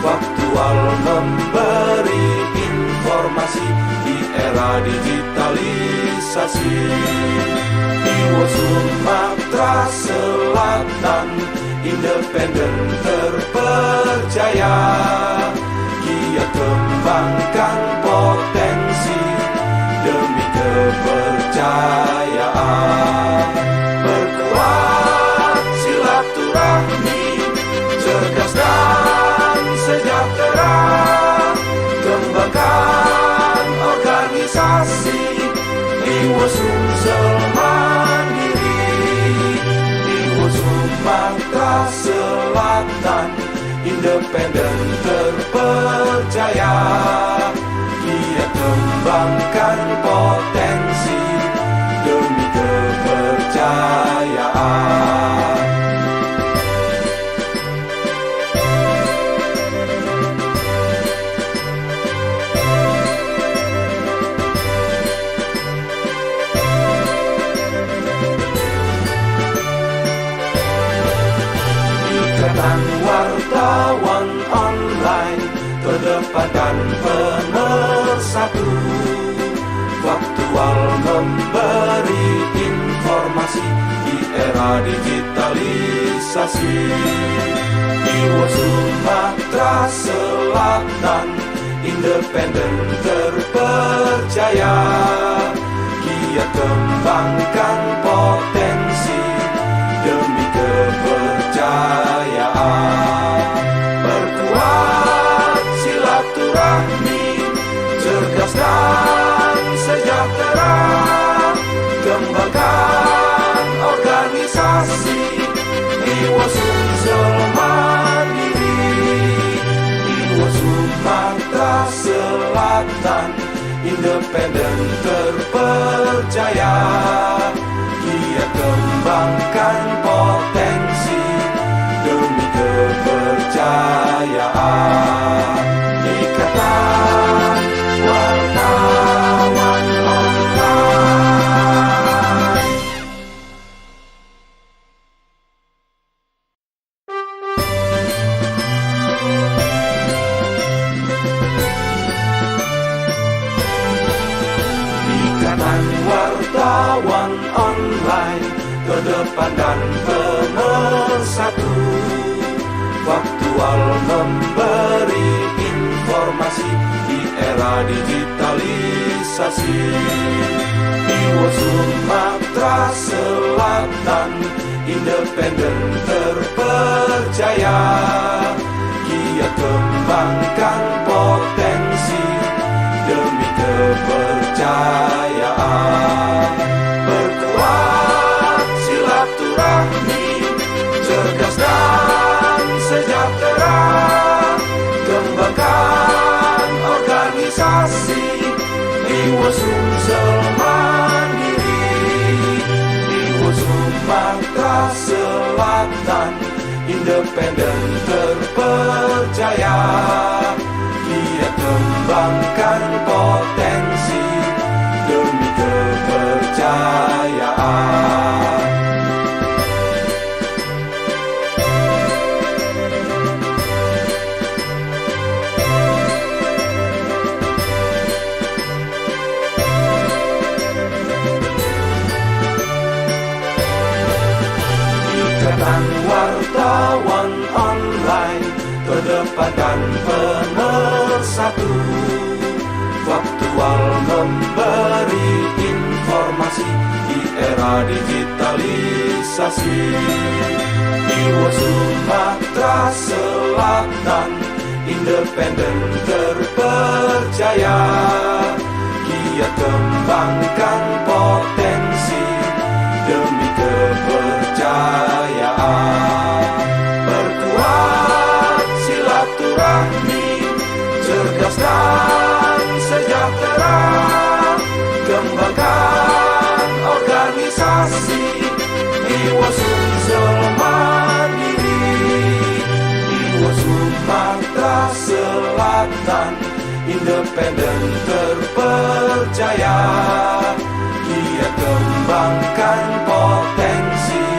faktual memberi informasi di era digitalisasi. Iwa Sumatera Selatan independen terpercaya. Giat kembangkan potensi demi kepercayaan. Perkuat silaturahmi, cerdas dan sejahtera. Kembangkan organisasi Iwa Sumsel Mandiri. Iwa Sumatera Selatan independen terpercaya. Giat kembangkan potensi demi kepercayaan. Ikatan wartawan online terdepan dan pemersatu, faktual memberi informasi di era digitalisasi. Iwa Sumatera Selatan independen terpercaya. Giat kembangkan potensi demi kepercayaan. Perkuat silaturahmi, cerdas dan sejahtera. Kembangkan organisasi Iwa Sumsel Mandiri. Iwa Sumatera Selatan independen terpercaya. Giat kembangkan potensi demi kepercayaan. Ikatan wartawan online. Ikatan wartawan online terdepan dan pemersatu, faktual memberi informasi di era digitalisasi. Iwa Sumatera Selatan independen terpercaya. Giat kembangkan kembangkan potensi demi kepercayaan. Perkuat silaturahmi, cerdas dan sejahtera. Kembangkan organisasi Iwo Sumsel Mandiri, Iwo Sumatera Selatan, independen terpercaya. Giat kembangkan potensi demi kepercayaan. Ikatan wartawan online, kedepankan pemersatu, faktual memberi informasi di era digitalisasi. Iwo Sumatera Selatan, independen terpercaya. Giat kembangkan potensi demi kepercayaan. Perkuat silaturahmi, cerdas dan sejahtera. Kembangkan organisasi Iwo Sumsel Mandiri, Iwo Sumatera Selatan, independen terpercaya. Giat kembangkan potensi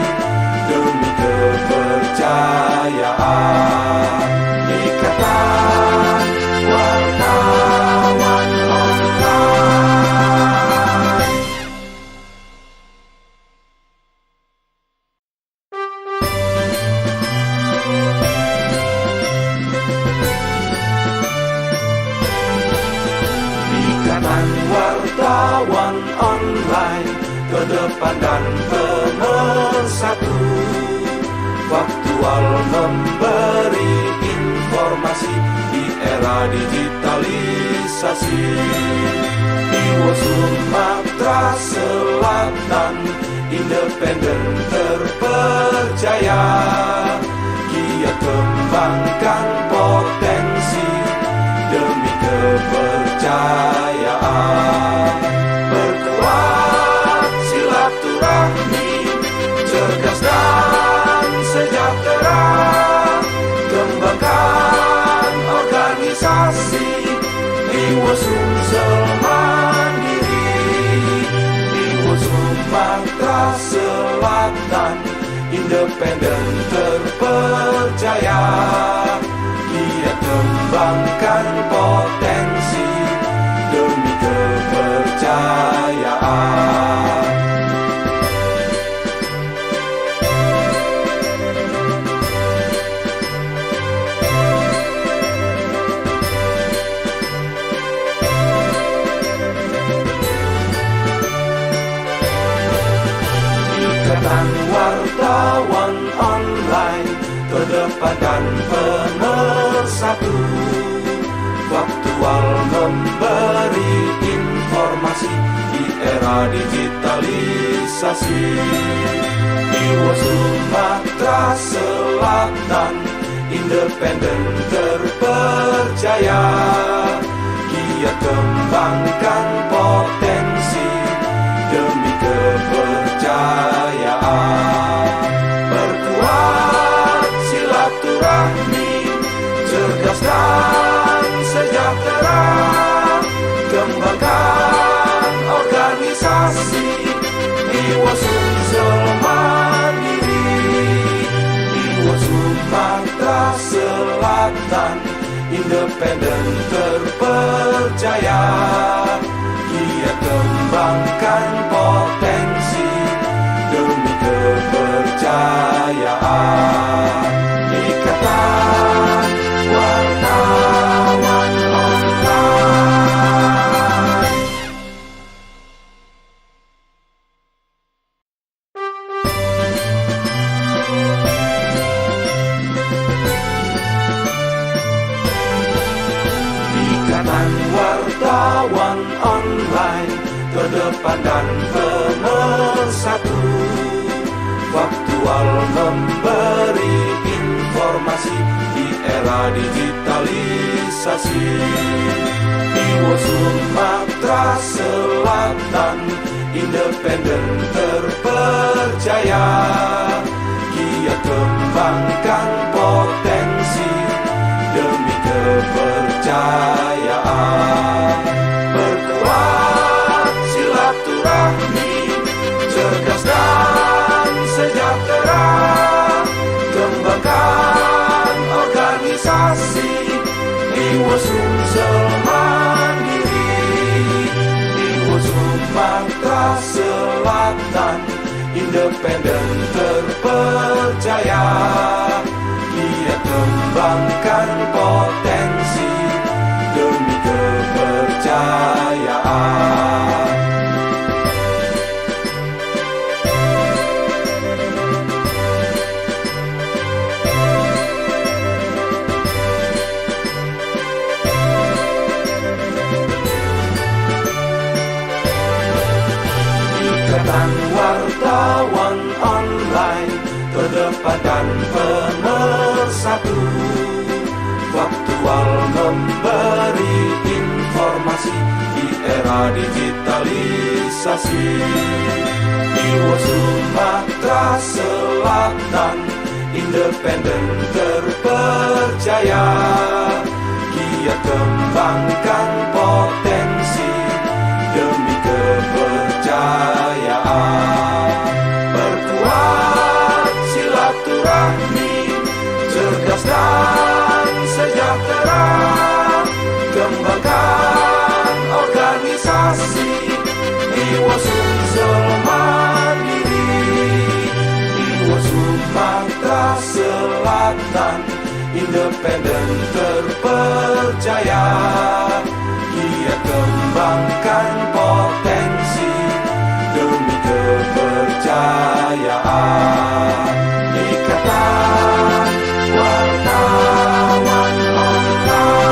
demi kepercayaan. Ikatan wartawan online. Ikatan wartawan online, kedepan dan pemersatu, faktual memberi informasi di era digitalisasi. Iwo Sumatera Selatan, independen terpercaya. Giat kembangkan potensi demi kepercayaan. Perkuat silaturahmi, cerdas dan sejahtera. Kembangkan organisasi Iwo Sumsel Mandiri, Iwo Sumatera Selatan, independen terpercaya. Giat kembangkan potensi demi kepercayaan. Ikatan wartawan online, kedepan dan pemersatu, faktual memberi informasi di era digitalisasi. Iwo Sumatera Selatan, independen terpercaya. Giat kembangkan potensi demi kepercayaan. Perkuat silaturahmi, cerdas dan sejahtera. Kembangkan organisasi Iwo Sumsel Mandiri, Iwo Sumatera Selatan, independen terpercaya. Giat kembangkan potensi demi kepercayaan. Ikatan wartawan online. wartawan online terdepan dan pemersatu, faktual memberi informasi di era digitalisasi. Iwo Sumatera Selatan, independen terpercaya, giat kembangkan potensi demi kepercayaan. Perkuat silaturahmi, cerdas dan sejahtera, kembangkan organisasi Iwo Sumsel Mandiri. Iwo Sumatera Selatan, independen terpercaya, giat kembangkan potensi demi kepercayaan. Ikatan wartawan online terdepan dan pemersatu, faktual memberi informasi di era digitalisasi. Iwo Sumatera Selatan, independen terpercaya, giat kembangkan potensi demi kepercayaan. Perkuat silaturahmi, cerdas dan sejahtera, kembangkan organisasi Iwo Sumsel Mandiri. Iwo Sumatera Selatan, independen terpercaya, giat kembangkan potensi demi kepercayaan. Ikatan wartawan online.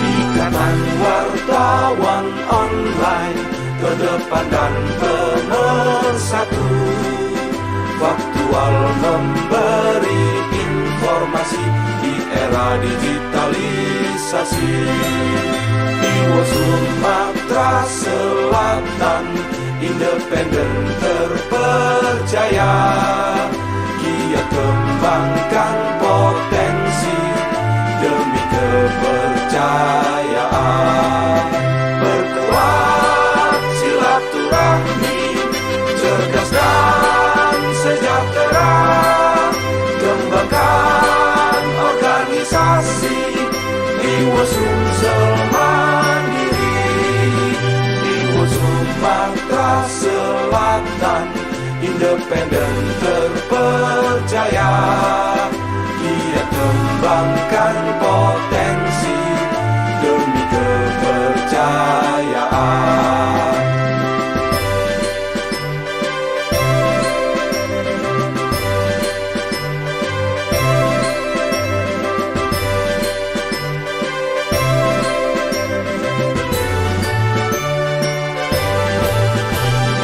Ikatan wartawan online terdepan dan pemersatu, faktual memberi informasi di era digitalisasi. Iwo Sumatera Selatan, independen terpercaya, giat kembangkan potensi demi kepercayaan. Perkuat silaturahmi, cerdas dan sejahtera, kembangkan organisasi Iwo Sumsel Mandiri. Iwo Sumatera Selatan, independen terpercaya, giat kembangkan potensi demi kepercayaan.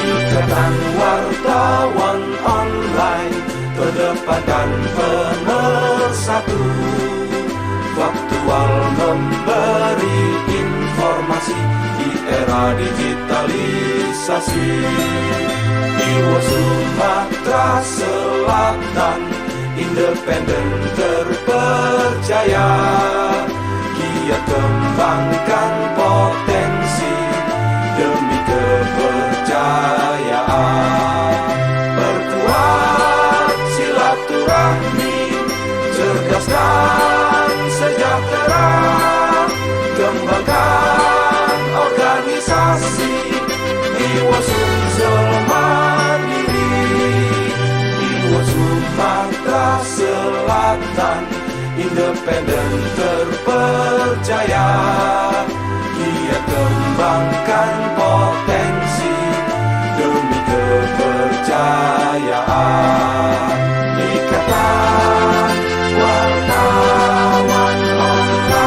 Ikatan wartawan online terdepan dan pemersatu, faktual memberi informasi di era digitalisasi. Iwo Sumatera Selatan, independen terpercaya, giat kembangkan potensi demi kepercayaan. Perkuat silaturahmi, cerdas dan sejahtera, kembangkan organisasi Iwo Sumsel Mandiri. Iwo Sumatera Selatan, independen terpercaya, giat kembangkan potensi kepercayaan. Ikatan Wartawan Online.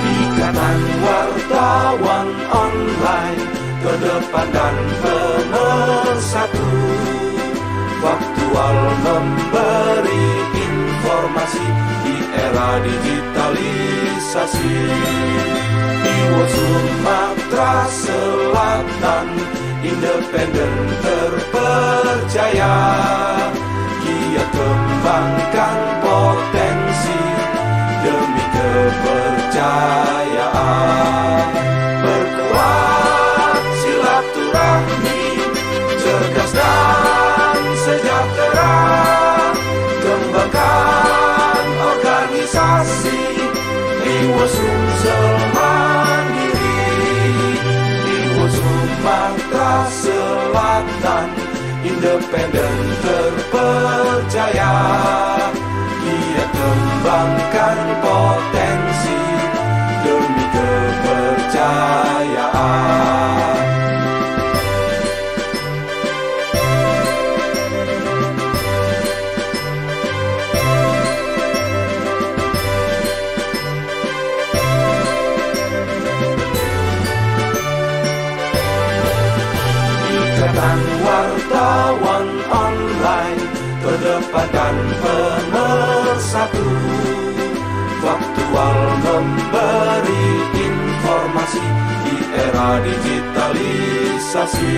Ikatan Wartawan Online, terdepan dan pemersatu, faktual memberi informasi di era digitalisasi. Iwo Sumatera Selatan, independen terpercaya, giat kembangkan potensi demi kepercayaan. Perkuat silaturahmi, cerdas dan sejahtera, kembangkan organisasi Iwo Sumsel Mandiri. Iwo Sumatera Selatan, independen terpercaya, giat kembangkan potensi demi kepercayaan. Ikatan Wartawan Online, terdepan dan pemersatu, faktual memberi informasi di era digitalisasi.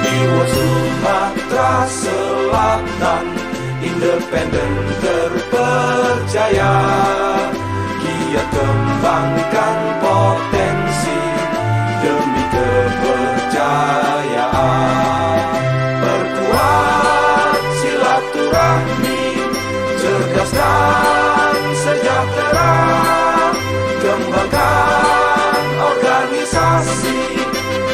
Iwo Sumatera Selatan, independen terpercaya, giat kembangkan potensi demi kepercayaan. Perkuat silaturahmi, cerdas dan sejahtera, kembangkan organisasi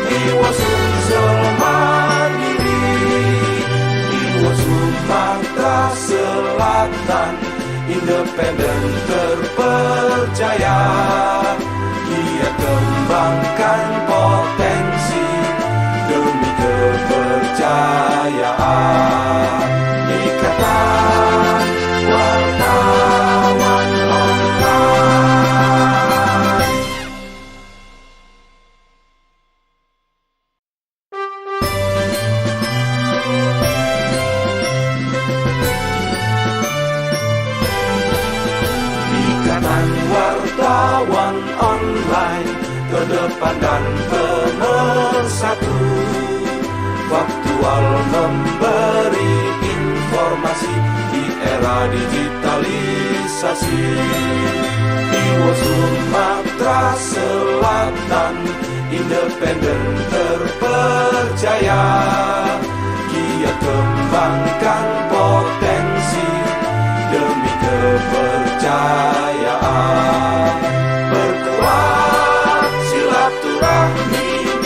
Iwo Sumsel Mandiri. Iwo Sumatera Selatan, independen terpercaya, giat kembangkan potensi demi kepercayaan. Ikatan Wartawan Online. Ikatan Wartawan Online, terdepan dan pemersatu, faktual memberi informasi di era digitalisasi. Iwo Sumatera Selatan, independen terpercaya, giat kembangkan potensi demi kepercayaan. Perkuat silaturahmi,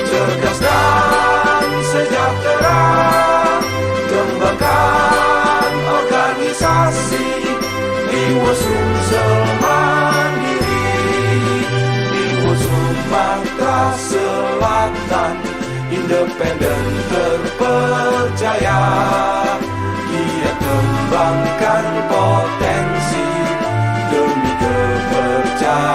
cerdas dan sejahtera, kembangkan organisasi Iwo Sumsel Mandiri. Iwo Sumatera Selatan, independen terpercaya, giat kembangkan potensi demi kepercayaan.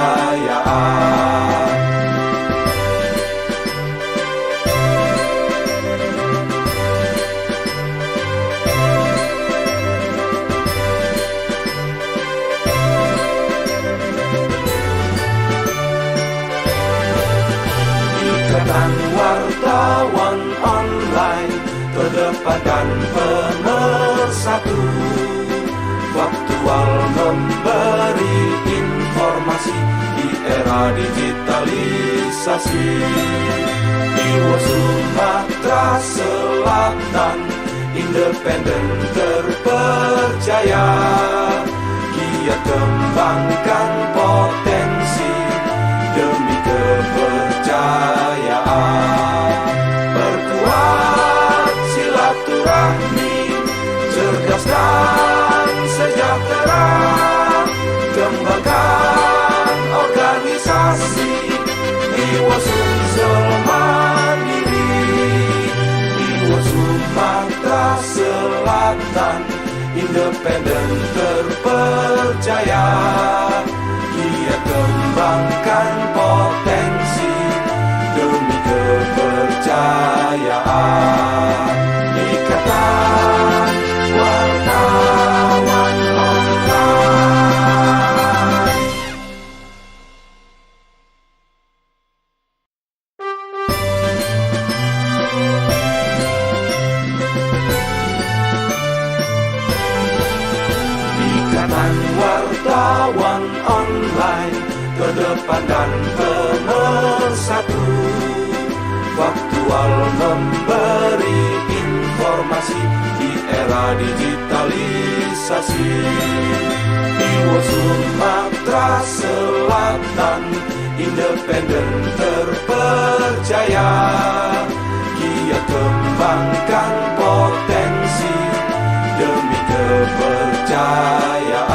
Ikatan Wartawan Online, terdepan dan pemersatu, faktual memberi informasi di era digitalisasi. Iwo Sumatera Selatan, independen terpercaya, giat kembangkan potensi demi kepercayaan. Perkuat silaturahmi, cerdas dan sejahtera, kembangkan organisasi, Iwasum Mandiri, Iwasum Sumatera Selatan, independen terpercaya, giat kembangkan potensi demi kepercayaan. Ikatan Wartawan Online. Ikatan Wartawan Online, terdepan dan pemersatu, faktual memberi informasi di era digitalisasi. Iwo Sumatera Selatan, independen terpercaya, giat kembangkan potensi demi kepercayaan.